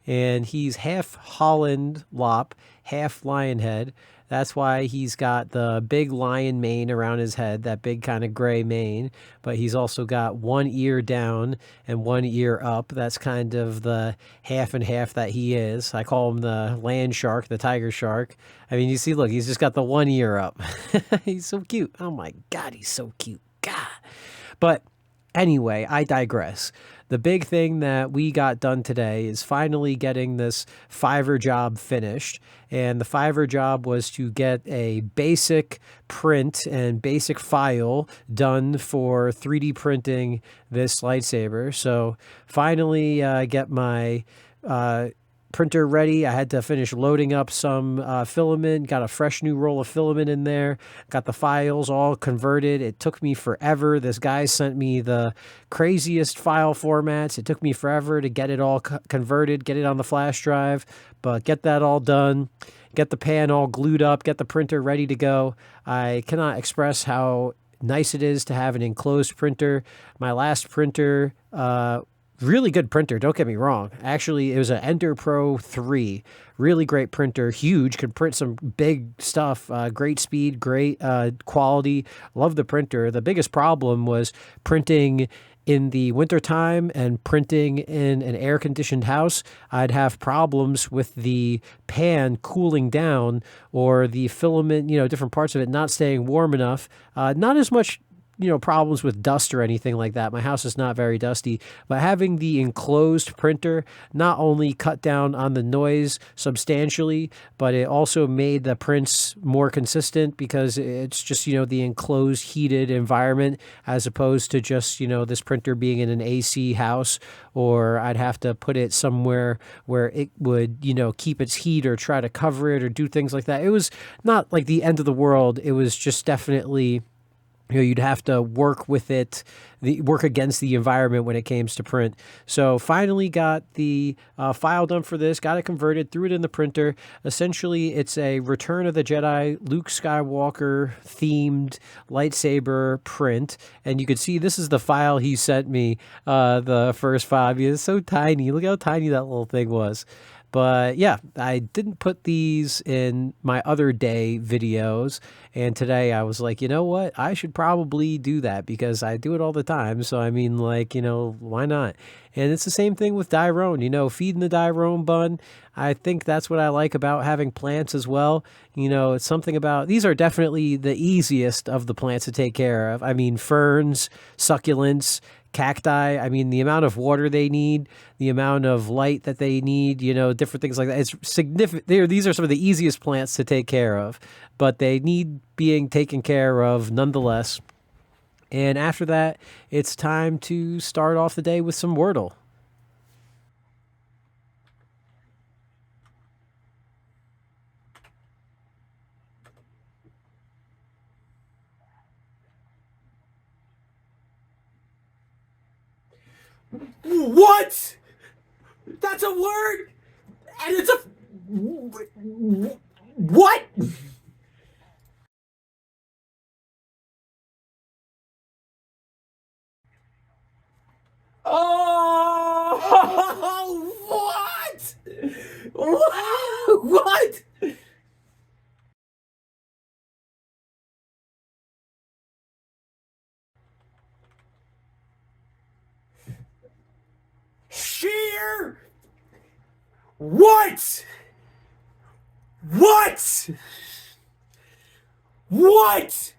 Speaker 1: And he's half Holland Lop, half Lionhead. That's why he's got the big lion mane around his head, that big kind of gray mane. But he's also got one ear down and one ear up. That's kind of the half and half that he is. I call him the land shark, the tiger shark. I mean, you see, look, he's just got the one ear up. He's so cute. Oh my God, he's so cute. God. But anyway, I digress. The big thing that we got done today is finally getting this Fiverr job finished. And the Fiverr job was to get a basic print and basic file done for 3D printing this lightsaber. So finally get my printer ready. I had to finish loading up some filament, got a fresh new roll of filament in there, got the files all converted. It took me forever. This guy sent me the craziest file formats. It took me forever to get it all converted, get it on the flash drive, but get that all done, get the pan all glued up, get the printer ready to go. I cannot express how nice it is to have an enclosed printer. My last printer, really good printer, don't get me wrong. Actually, it was an Ender Pro 3. Really great printer, huge, could print some big stuff, great speed, great quality. Love the printer. The biggest problem was printing in the wintertime and printing in an air-conditioned house. I'd have problems with the pan cooling down or the filament, different parts of it not staying warm enough. Not as much problems with dust or anything like that. My house is not very dusty, but having the enclosed printer not only cut down on the noise substantially, but it also made the prints more consistent because it's just, the enclosed heated environment as opposed to just, this printer being in an AC house, or I'd have to put it somewhere where it would, keep its heat or try to cover it or do things like that. It was not like the end of the world. It was just definitely, you'd have to work with it, work against the environment when it came to print. So finally got the file done for this, got it converted, threw it in the printer. Essentially, it's a Return of the Jedi Luke Skywalker themed lightsaber print. And you could see this is the file he sent me, the first file. It's so tiny. Look how tiny that little thing was. But yeah, I didn't put these in my other day videos. And today I was like, you know what? I should probably do that because I do it all the time. So, I mean, like, why not? And it's the same thing with Dyrone, feeding the Dyrone bun. I think that's what I like about having plants as well. It's something about these are definitely the easiest of the plants to take care of. I mean, ferns, succulents, cacti. I mean, the amount of water they need, the amount of light that they need, different things like that. It's significant. These are some of the easiest plants to take care of, but they need being taken care of nonetheless. And after that, it's time to start off the day with some Wordle.
Speaker 2: What? That's a word? And it's a. What? Oh! What? What? Sheer? What? What? What?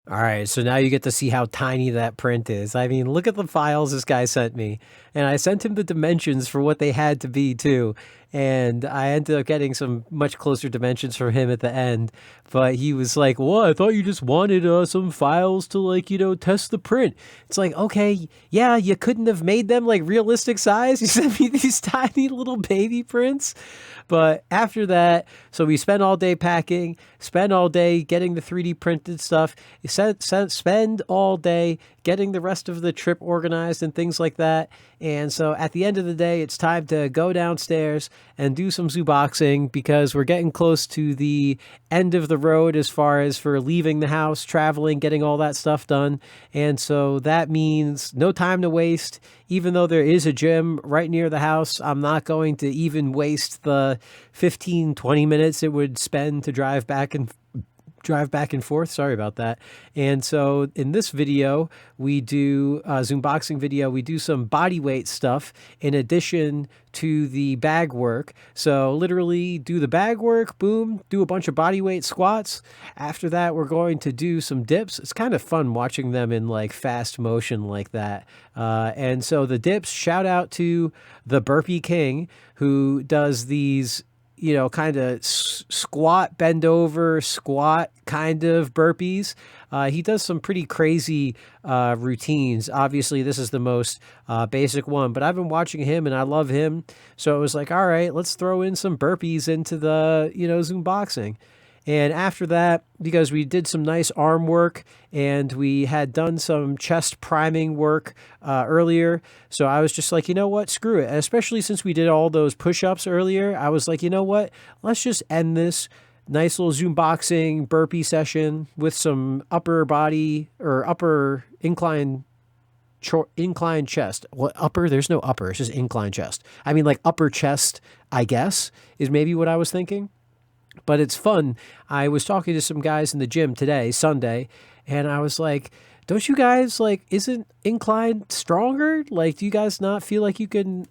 Speaker 1: All right, so now you get to see how tiny that print is. I mean, look at the files this guy sent me. And I sent him the dimensions for what they had to be, too. And I ended up getting some much closer dimensions from him at the end. But he was like, well, I thought you just wanted some files to, like, test the print. It's like, okay, yeah, you couldn't have made them, like, realistic size? You sent me these tiny little baby prints? But after that, so we spend all day packing, spend all day getting the 3D printed stuff, spend all day getting the rest of the trip organized and things like that. And so at the end of the day, it's time to go downstairs and do some zoo boxing because we're getting close to the end of the road as far as for leaving the house, traveling, getting all that stuff done. And so that means no time to waste. Even though there is a gym right near the house, I'm not going to even waste the 15-20 minutes it would spend to drive back and forth. Sorry about that. And so in this video, we do a Zoom boxing video. We do some body weight stuff in addition to the bag work. So literally do the bag work, boom, do a bunch of body weight squats. After that, we're going to do some dips. It's kind of fun watching them in like fast motion like that. And so the dips, shout out to the Burpee King who does these kind of squat, bend over, squat kind of burpees. He does some pretty crazy routines. Obviously, this is the most basic one, but I've been watching him and I love him. So it was like, all right, let's throw in some burpees into the, Zoom boxing. And after that, because we did some nice arm work and we had done some chest priming work earlier, so I was just like, you know what, screw it. Especially since we did all those push-ups earlier, I was like, you know what, let's just end this nice little Zoom boxing burpee session with some upper body or upper incline chest. What upper? There's no upper. It's just incline chest. I mean, like upper chest, I guess, is maybe what I was thinking. But it's fun. I was talking to some guys in the gym today, Sunday, and I was like, don't you guys isn't incline stronger? Like, do you guys not feel like you can,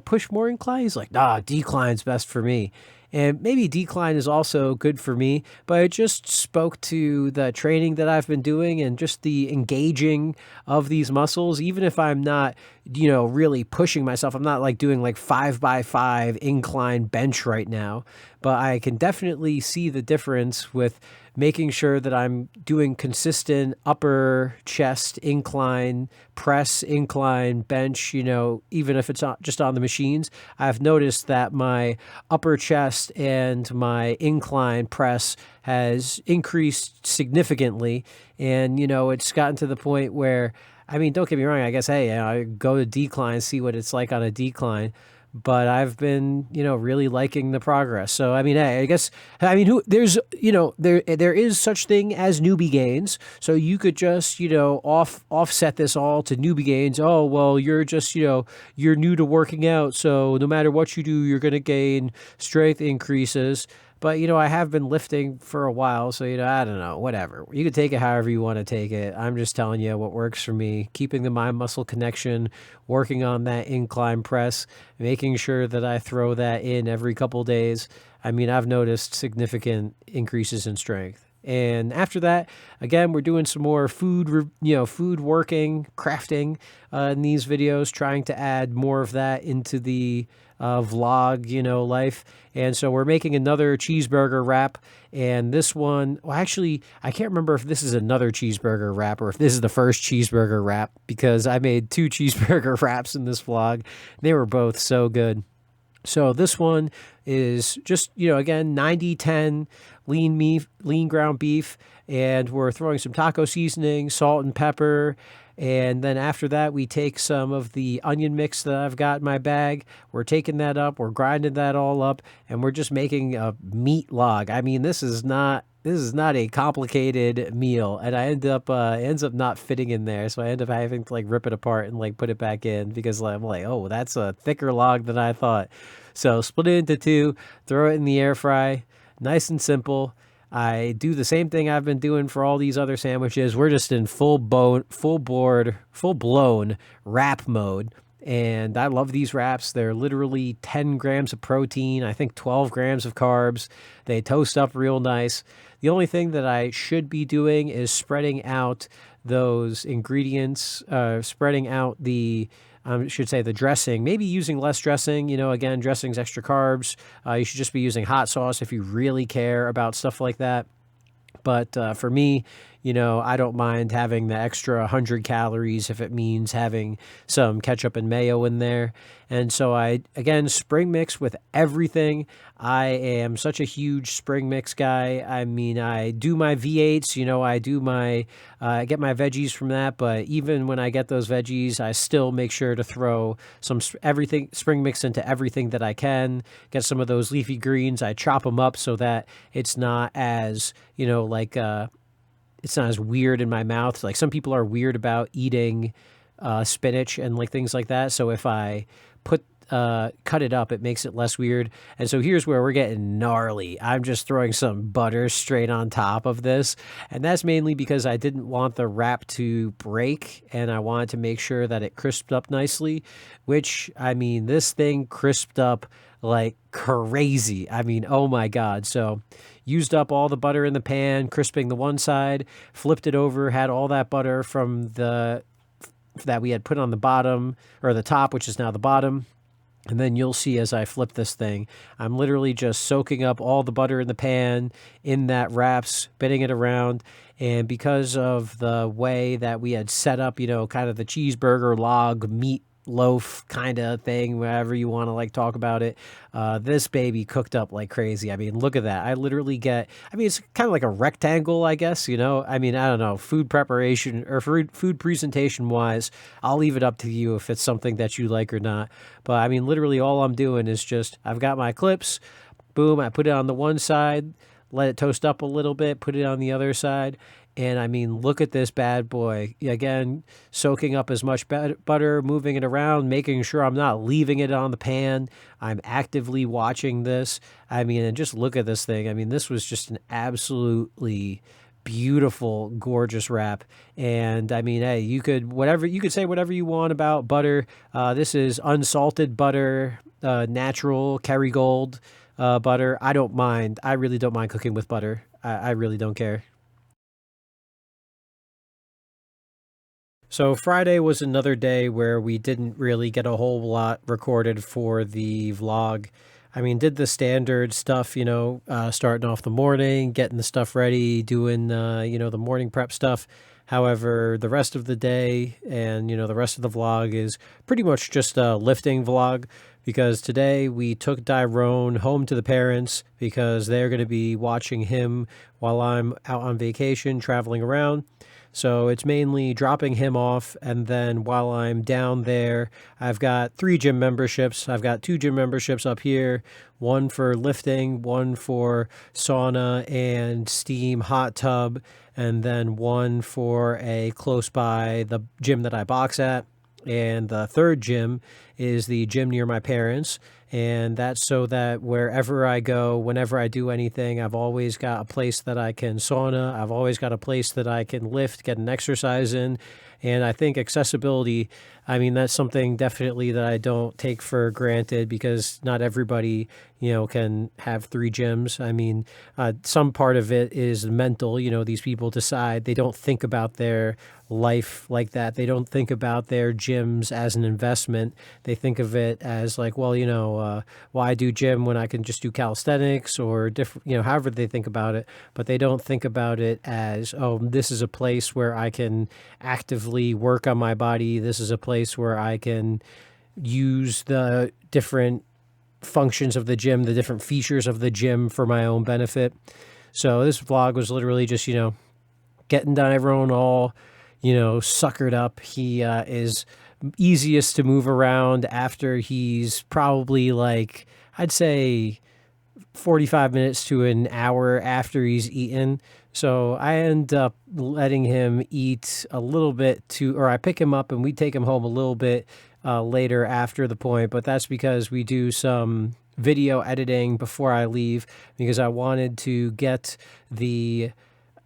Speaker 1: push more incline? He's like, nah, decline's best for me. And maybe decline is also good for me, but it just spoke to the training that I've been doing and just the engaging of these muscles. Even if I'm not, really pushing myself, I'm not like doing like 5x5 incline bench right now, but I can definitely see the difference with making sure that I'm doing consistent upper chest incline, press incline, bench, even if it's not just on the machines. I've noticed that my upper chest and my incline press has increased significantly. And, it's gotten to the point where, I mean, don't get me wrong, I guess, hey, I go to decline, see what it's like on a decline. but I've been, really liking the progress. So I mean, hey, I guess I mean, who there's, there is such thing as newbie gains. So you could just, offset this all to newbie gains. Oh, well, you're just, you're new to working out, so no matter what you do, you're going to gain strength increases. But, I have been lifting for a while, so, I don't know, whatever. You can take it however you want to take it. I'm just telling you what works for me. Keeping the mind muscle connection, working on that incline press, making sure that I throw that in every couple days. I mean, I've noticed significant increases in strength. And after that, again, we're doing some more food working, crafting in these videos, trying to add more of that into the vlog, life. And so we're making another cheeseburger wrap. And this one, well, actually, I can't remember if this is another cheeseburger wrap or if this is the first cheeseburger wrap, because I made 2 cheeseburger wraps in this vlog. They were both so good. So this one is just, again, 90-10 lean ground beef, and we're throwing some taco seasoning, salt and pepper. And then after that, we take some of the onion mix that I've got in my bag. We're taking that up, we're grinding that all up, and we're just making a meat log. I mean, this is not a complicated meal, and it ends up not fitting in there, so I end up having to rip it apart and put it back in, because I'm like, oh, that's a thicker log than I thought. So split it into 2, throw it in the air fry, nice and simple. I do the same thing I've been doing for all these other sandwiches. We're just in full blown wrap mode. And I love these wraps. They're literally 10 grams of protein, I think 12 grams of carbs. They toast up real nice. The only thing that I should be doing is spreading out those ingredients, spreading out the should say the dressing, maybe using less dressing. Again, dressing's extra carbs. You should just be using hot sauce if you really care about stuff like that. But for me, I don't mind having the extra 100 calories if it means having some ketchup and mayo in there. And so again, spring mix with everything. I am such a huge spring mix guy. I mean, I do my V8s, I get my veggies from that. But even when I get those veggies, I still make sure to throw some spring mix into everything that I can. Get some of those leafy greens. I chop them up so that it's not as, it's not as weird in my mouth. Like some people are weird about eating spinach and things like that. So if I cut it up, it makes it less weird. And so here's where we're getting gnarly. I'm just throwing some butter straight on top of this. And that's mainly because I didn't want the wrap to break, and I wanted to make sure that it crisped up nicely, which, I mean, this thing crisped up like crazy. I mean, oh my God. So used up all the butter in the pan, crisping the one side, flipped it over, had all that butter from that we had put on the bottom, or the top, which is now the bottom. And then you'll see as I flip this thing, I'm literally just soaking up all the butter in the pan in that wrap, spinning it around. And because of the way that we had set up, kind of the cheeseburger log meat loaf kind of thing, wherever you want to talk about it, this baby cooked up like crazy. I mean, look at that. I literally it's kind of like a rectangle, I guess. I mean, I don't know, food preparation or food presentation wise, I'll leave it up to you if it's something that you like or not. But I mean, literally all I'm doing is just, I've got my clips, boom, I put it on the one side, let it toast up a little bit, put it on the other side. And I mean, look at this bad boy. Again, soaking up as much butter, moving it around, making sure I'm not leaving it on the pan. I'm actively watching this. I mean, and just look at this thing. I mean, this was just an absolutely beautiful, gorgeous wrap. And I mean, hey, you could say whatever you want about butter. This is unsalted butter, natural Kerrygold butter. I don't mind. I really don't mind cooking with butter. I really don't care. So Friday was another day where we didn't really get a whole lot recorded for the vlog. I mean, did the standard stuff, starting off the morning, getting the stuff ready, doing, the morning prep stuff. However, the rest of the day and, the rest of the vlog is pretty much just a lifting vlog, because today we took Tyrone home to the parents because they're going to be watching him while I'm out on vacation, traveling around. So it's mainly dropping him off. And then while I'm down there, I've got 3 gym memberships. I've got 2 gym memberships up here, one for lifting, one for sauna and steam hot tub, and then one for a close by the gym that I box at. And the third gym is the gym near my parents. And that's so that wherever I go, whenever I do anything, I've always got a place that I can sauna. I've always got a place that I can lift, get an exercise in. And I think accessibility, I mean, that's something definitely that I don't take for granted because not everybody, can have 3 gyms. I mean, some part of it is mental. These people decide they don't think about their life like that. They don't think about their gyms as an investment. They think of it as like, well, why do gym when I can just do calisthenics or different, however they think about it. But they don't think about it as, oh, this is a place where I can actively work on my body. This is a place where I can use the different functions of the gym, the different features of the gym for my own benefit. So this vlog was literally just, getting Tyrone all, suckered up. He is easiest to move around after he's probably like, I'd say 45 minutes to an hour after he's eaten. So I end up letting him eat a little bit or I pick him up and we take him home a little bit later after the point. But that's because we do some video editing before I leave because I wanted to get the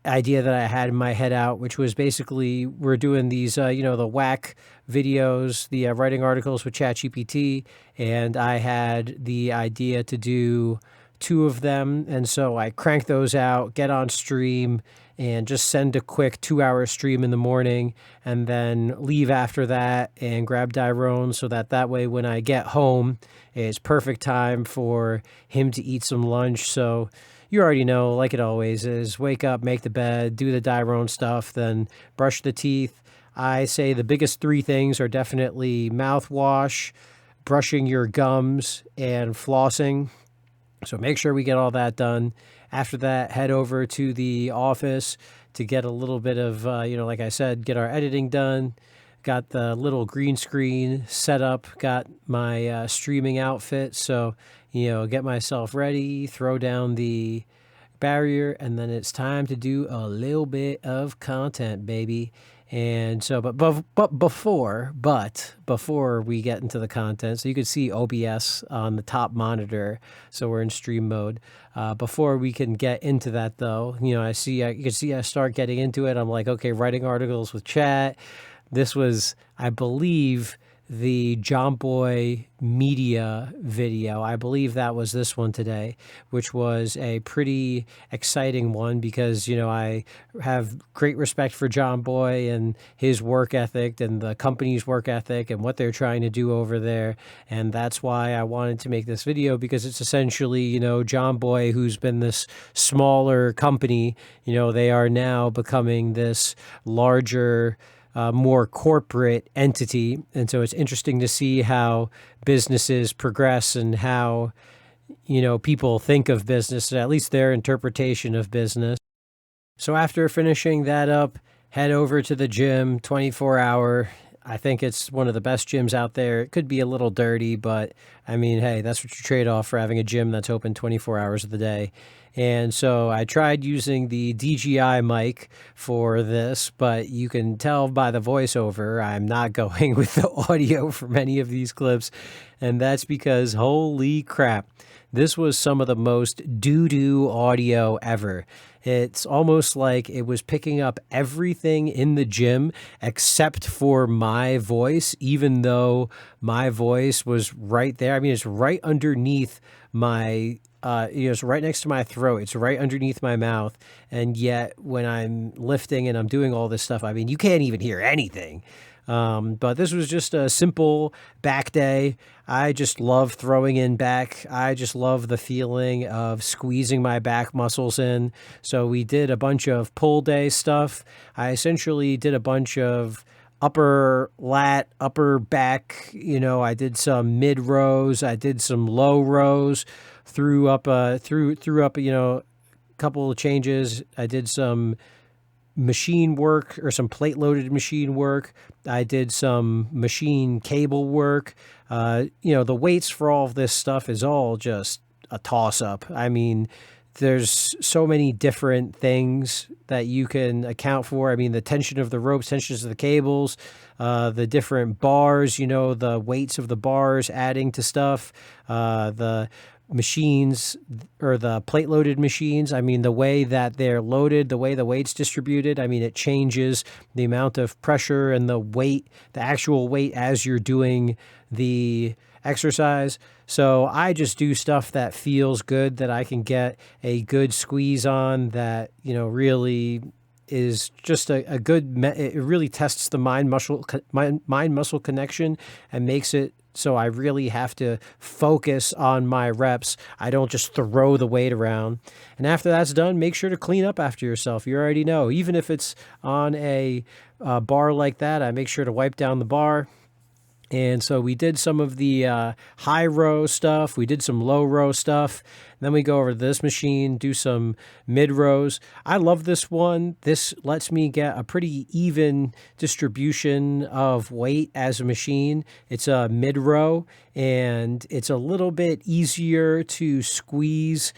Speaker 1: idea that I had in my head out, which was basically we're doing these, the whack videos, the writing articles with ChatGPT, and I had the idea to do 2 of them. And so I crank those out, get on stream, and just send a quick 2-hour stream in the morning and then leave after that and grab Tyrone so that way when I get home, it's perfect time for him to eat some lunch. So you already know, like it always is, wake up, make the bed, do the Tyrone stuff, then brush the teeth. I say the biggest 3 things are definitely mouthwash, brushing your gums, and flossing. So make sure we get all that done. After that, head over to the office to get a little bit of, like I said, get our editing done. Got the little green screen set up, got my streaming outfit. So, get myself ready, throw down the barrier, and then it's time to do a little bit of content, baby. And so, but before we get into the content, so you can see OBS on the top monitor. So we're in stream mode. Before we can get into that, though, you can see I start getting into it. I'm like, okay, writing articles with chat. This was, I believe, the John Boy Media video. I believe that was this one today, which was a pretty exciting one because, I have great respect for John Boy and his work ethic and the company's work ethic and what they're trying to do over there. And that's why I wanted to make this video because it's essentially, John Boy, who's been this smaller company, they are now becoming this larger more corporate entity. And so it's interesting to see how businesses progress and how, people think of business, at least their interpretation of business. So after finishing that up, head over to the gym, 24-hour. I think it's one of the best gyms out there. It could be a little dirty, but I mean, hey, that's what you trade off for having a gym that's open 24 hours of the day. And so I tried using the DJI mic for this, but you can tell by the voiceover, I'm not going with the audio for many of these clips. And that's because, holy crap, this was some of the most doo-doo audio ever. It's almost like it was picking up everything in the gym except for my voice, even though my voice was right there. I mean, it's right underneath my it's right next to my throat. It's right underneath my mouth. And yet when I'm lifting and I'm doing all this stuff, I mean, you can't even hear anything. But this was just a simple back day. I just love throwing in back. I just love the feeling of squeezing my back muscles in. So we did a bunch of pull day stuff. I essentially did a bunch of upper lat, upper back. I did some mid rows. I did some low rows. Threw up a couple of changes. I did some machine work or some plate loaded machine work. I did some machine cable work. The weights for all of this stuff is all just a toss up. I mean, there's so many different things that you can account for. I mean, the tension of the ropes, tensions of the cables, the different bars, the weights of the bars adding to stuff, the machines or the plate loaded machines. I mean, the way that they're loaded, the way the weight's distributed, I mean, it changes the amount of pressure and the weight, the actual weight as you're doing the exercise. So I just do stuff that feels good, that I can get a good squeeze on, that, really is just a good, it really tests the mind muscle connection and makes it so I really have to focus on my reps. I don't just throw the weight around. And after that's done, make sure to clean up after yourself. You already know, even if it's on a bar like that, I make sure to wipe down the bar. And so we did some of the high row stuff. We did some low row stuff. Then we go over to this machine, do some mid rows. I love this one. This lets me get a pretty even distribution of weight as a machine. It's a mid row, and it's a little bit easier to squeeze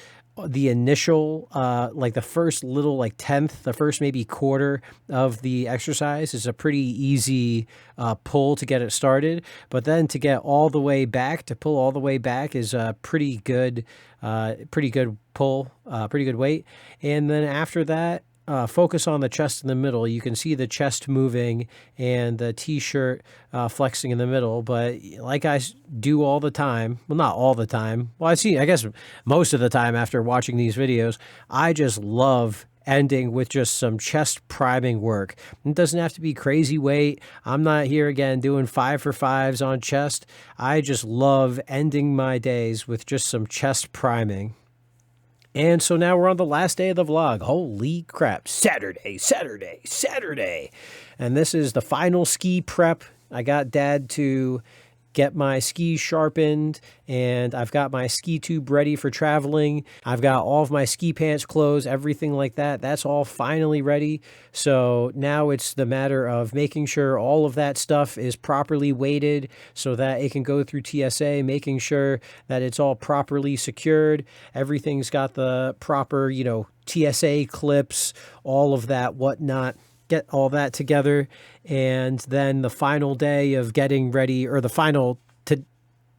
Speaker 1: the initial, like the first little like tenth, the first maybe quarter of the exercise is a pretty easy pull to get it started. But then to get all the way back, to pull all the way back is a pretty good pull, pretty good weight. And then after that, focus on the chest in the middle. You can see the chest moving and the t-shirt flexing in the middle. But like I do all the time, well, not all the time. Well, I guess most of the time after watching these videos, I just love ending with just some chest priming work. It doesn't have to be crazy weight. I'm not here again doing 5 for 5s on chest. I just love ending my days with just some chest priming. And so now we're on the last day of the vlog. Holy crap. Saturday. And this is the final ski prep. I got Dad to get my skis sharpened, and I've got my ski tube ready for traveling. I've got all of my ski pants clothes, everything like that. That's all finally ready. So now it's the matter of making sure all of that stuff is properly weighted so that it can go through TSA, making sure that it's all properly secured. Everything's got the proper, TSA clips, all of that whatnot. Get all that together, and then the final day of getting ready, or the final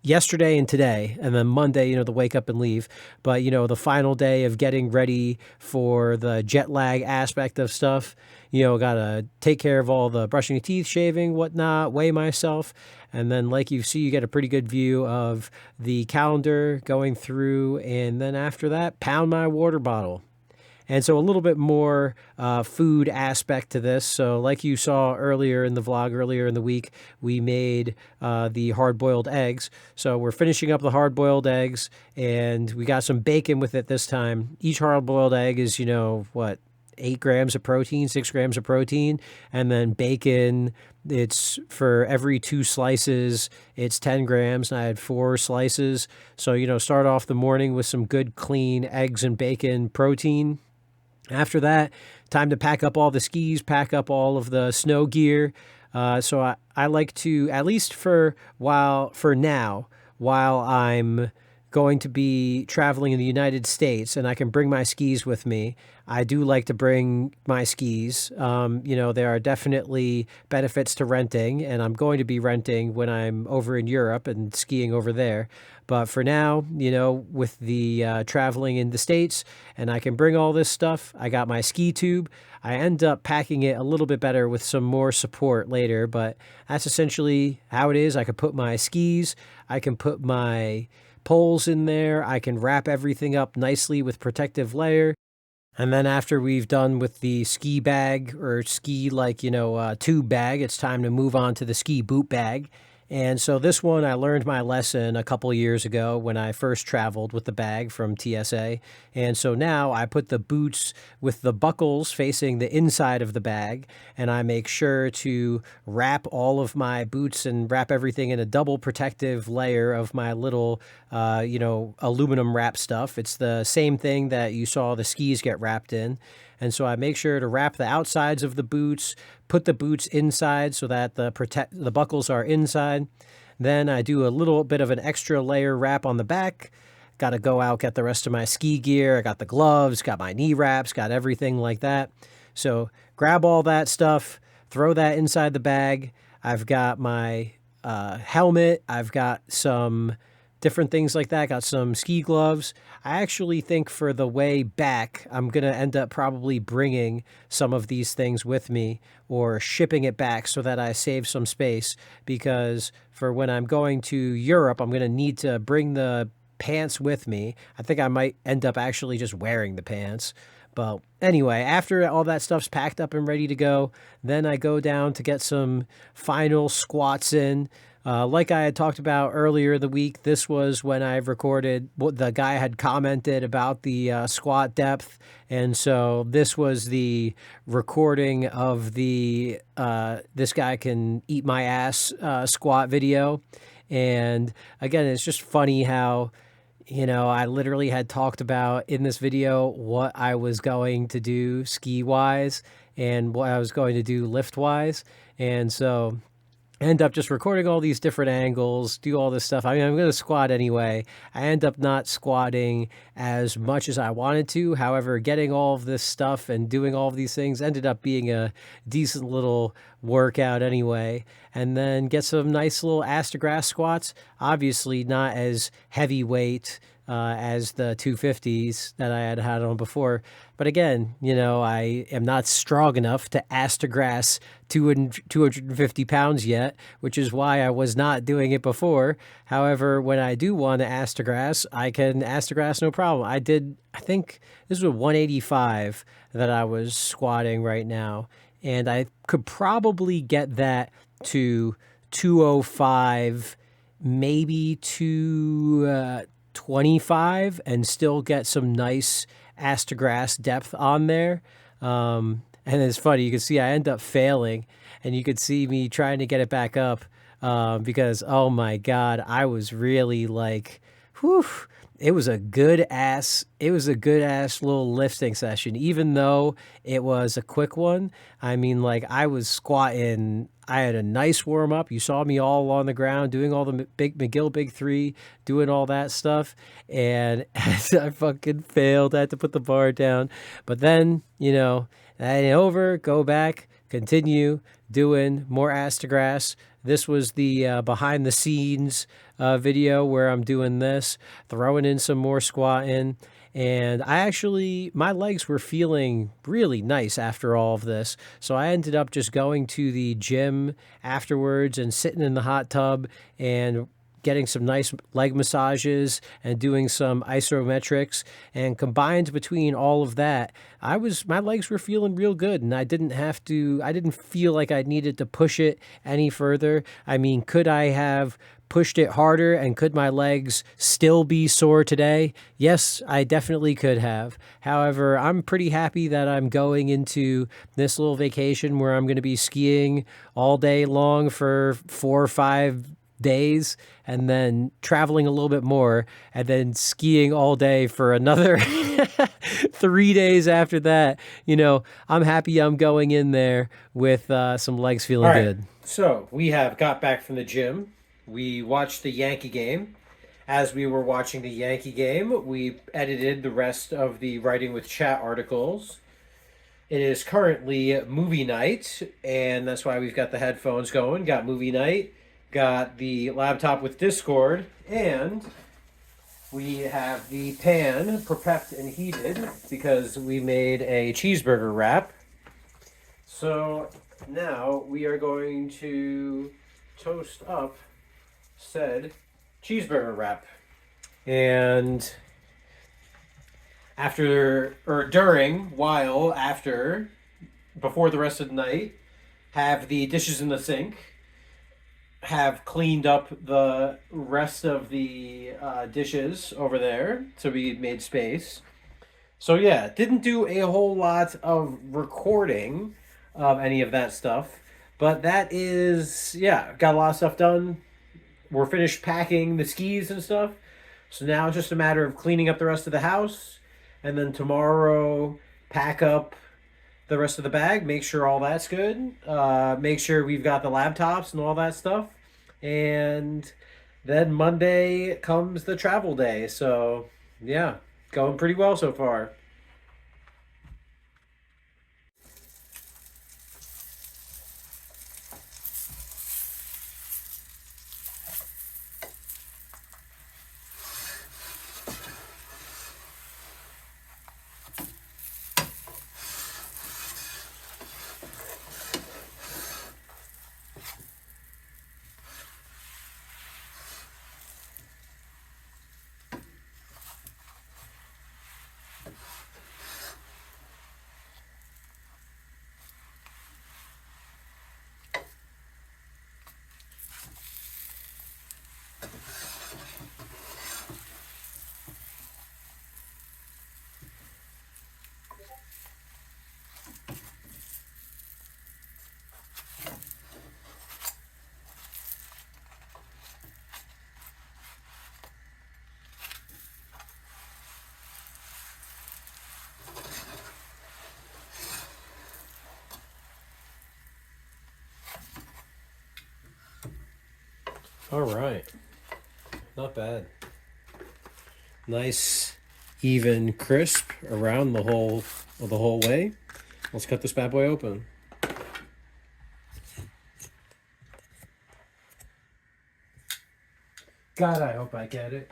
Speaker 1: yesterday and today, and then Monday, the wake up and leave. But, the final day of getting ready for the jet lag aspect of stuff, got to take care of all the brushing your teeth, shaving, whatnot, weigh myself. And then like you see, you get a pretty good view of the calendar going through. And then after that, pound my water bottle. And so a little bit more food aspect to this. So like you saw earlier in the vlog, earlier in the week, we made the hard-boiled eggs. So we're finishing up the hard-boiled eggs, and we got some bacon with it this time. Each hard-boiled egg is, 8 grams of protein, 6 grams of protein. And then bacon, it's for every 2 slices, it's 10 grams. And I had 4 slices. So, start off the morning with some good, clean eggs and bacon protein. After that, time to pack up all the skis, pack up all of the snow gear. So I like to, at least for now, while I'm going to be traveling in the United States and I can bring my skis with me, I do like to bring my skis. There are definitely benefits to renting, and I'm going to be renting when I'm over in Europe and skiing over there. But for now, with the traveling in the States, and I can bring all this stuff, I got my ski tube. I end up packing it a little bit better with some more support later, but that's essentially how it is. I can put my skis, I can put my poles in there, I can wrap everything up nicely with protective layer. And then after we've done with the ski bag or ski tube bag, it's time to move on to the ski boot bag. And so this one, I learned my lesson a couple years ago when I first traveled with the bag from TSA. And so now I put the boots with the buckles facing the inside of the bag, and I make sure to wrap all of my boots and wrap everything in a double protective layer of my little, aluminum wrap stuff. It's the same thing that you saw the skis get wrapped in. And so I make sure to wrap the outsides of the boots, put the boots inside so that the buckles are inside. Then I do a little bit of an extra layer wrap on the back. Got to go out, get the rest of my ski gear. I got the gloves, got my knee wraps, got everything like that. So grab all that stuff, throw that inside the bag. I've got my helmet. I've got some different things like that. Got some ski gloves. I actually think for the way back, I'm going to end up probably bringing some of these things with me or shipping it back so that I save some space, because for when I'm going to Europe, I'm going to need to bring the pants with me. I think I might end up actually just wearing the pants. But anyway, after all that stuff's packed up and ready to go, then I go down to get some final squats in. Like I had talked about earlier the week, this was when I recorded what the guy had commented about the squat depth. And so this was the recording of the this guy can eat my ass squat video. And again, it's just funny how, I literally had talked about in this video what I was going to do ski-wise and what I was going to do lift-wise. And so end up just recording all these different angles, do all this stuff. I mean, I'm going to squat anyway. I end up not squatting as much as I wanted to. However, getting all of this stuff and doing all of these things ended up being a decent little workout anyway. And then get some nice little ass to grass squats. Obviously not as heavyweight as the 250s that I had on before. But again, I am not strong enough to ass to grass 250 pounds yet, which is why I was not doing it before. However, when I do want to ass to grass, I can ass to grass no problem. I think this was 185 that I was squatting right now. And I could probably get that to 205, maybe 225, and still get some nice ass to grass depth on there. And it's funny, you can see I end up failing, and you could see me trying to get it back up because, oh my God, I was really like, whew. It was a good ass little lifting session, even though it was a quick one. I mean, like, I was squatting. I had a nice warm up. You saw me all on the ground doing all the McGill Big Three, doing all that stuff. And I fucking failed. I had to put the bar down. But then, that over, go back, continue doing more ass to grass. This was the behind the scenes video where I'm doing this, throwing in some more squatting. And my legs were feeling really nice after all of this. So I ended up just going to the gym afterwards and sitting in the hot tub and getting some nice leg massages and doing some isometrics. And combined between all of that, my legs were feeling real good, and I didn't feel like I needed to push it any further. I mean, could I have pushed it harder, and could my legs still be sore today? Yes, I definitely could have. However, I'm pretty happy that I'm going into this little vacation where I'm going to be skiing all day long for 4 or 5 days, and then traveling a little bit more, and then skiing all day for another 3 days after that. I'm happy I'm going in there with some legs feeling good. So we have got back from the gym. We watched the Yankee game. As we were watching the Yankee game, we edited the rest of the Writing with Chat articles. It is currently movie night, and that's why we've got the headphones going. Got movie night, got the laptop with Discord, and we have the pan prepped and heated because we made a cheeseburger wrap. So now we are going to toast up said cheeseburger wrap. And after, or during, while, after, before the rest of the night, have the dishes in the sink, have cleaned up the rest of the dishes over there, so we made space. So yeah, didn't do a whole lot of recording of any of that stuff, but that is, yeah, got a lot of stuff done. We're finished packing the skis and stuff, so now it's just a matter of cleaning up the rest of the house, and then tomorrow pack up the rest of the bag, make sure all that's good. Make sure we've got the laptops and all that stuff. And then Monday comes the travel day. So, yeah, going pretty well so far. All right. Not bad. Nice, even crisp around the whole way. Let's cut this bad boy open. God, I hope I get it.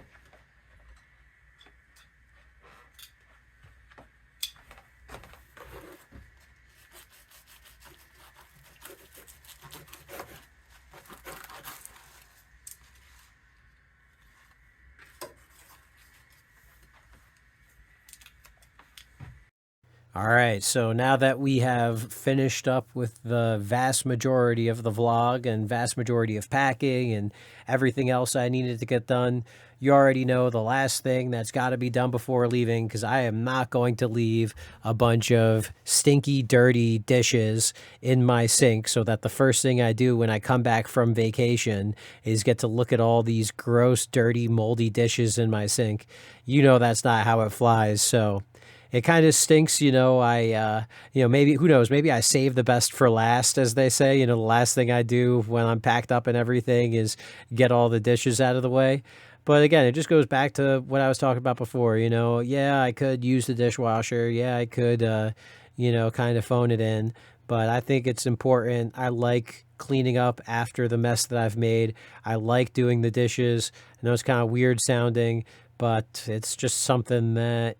Speaker 1: All right, so now that we have finished up with the vast majority of the vlog and vast majority of packing and everything else I needed to get done, you already know the last thing that's got to be done before leaving, because I am not going to leave a bunch of stinky, dirty dishes in my sink so that the first thing I do when I come back from vacation is get to look at all these gross, dirty, moldy dishes in my sink. You know that's not how it flies, so it kind of stinks, maybe, who knows, maybe I save the best for last, as they say. The last thing I do when I'm packed up and everything is get all the dishes out of the way. But again, it just goes back to what I was talking about before. Yeah, I could use the dishwasher. Yeah, I could, kind of phone it in. But I think it's important. I like cleaning up after the mess that I've made. I like doing the dishes. I know it's kind of weird sounding, but it's just something that,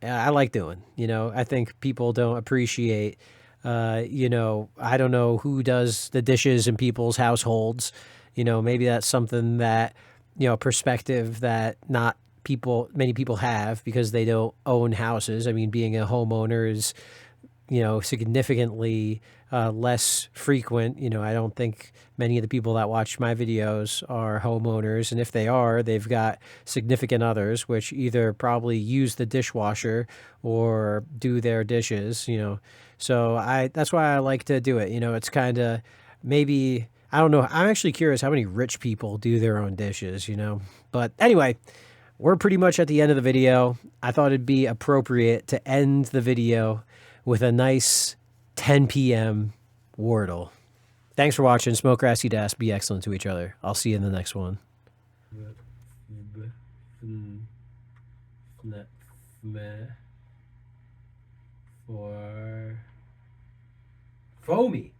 Speaker 1: I like doing. I think people don't appreciate, I don't know who does the dishes in people's households. Maybe that's something that, perspective that not many people have because they don't own houses. I mean, being a homeowner is, significantly less frequent. I don't think many of the people that watch my videos are homeowners. And if they are, they've got significant others, which either probably use the dishwasher or do their dishes, So that's why I like to do it. It's kind of maybe, I don't know. I'm actually curious how many rich people do their own dishes, But anyway, we're pretty much at the end of the video. I thought it'd be appropriate to end the video with a nice 10 p.m. Wordle. Thanks for watching. Smoke grass, eat ass, be excellent to each other. I'll see you in the next one. For foamy.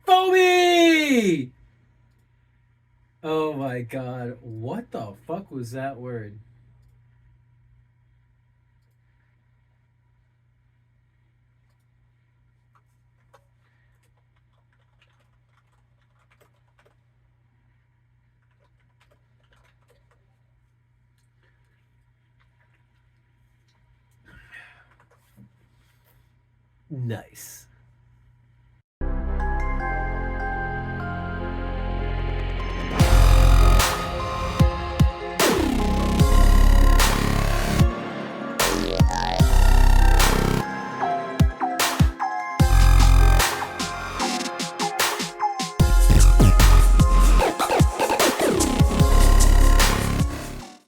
Speaker 1: Foamy! Oh my god. What the fuck was that word? Nice.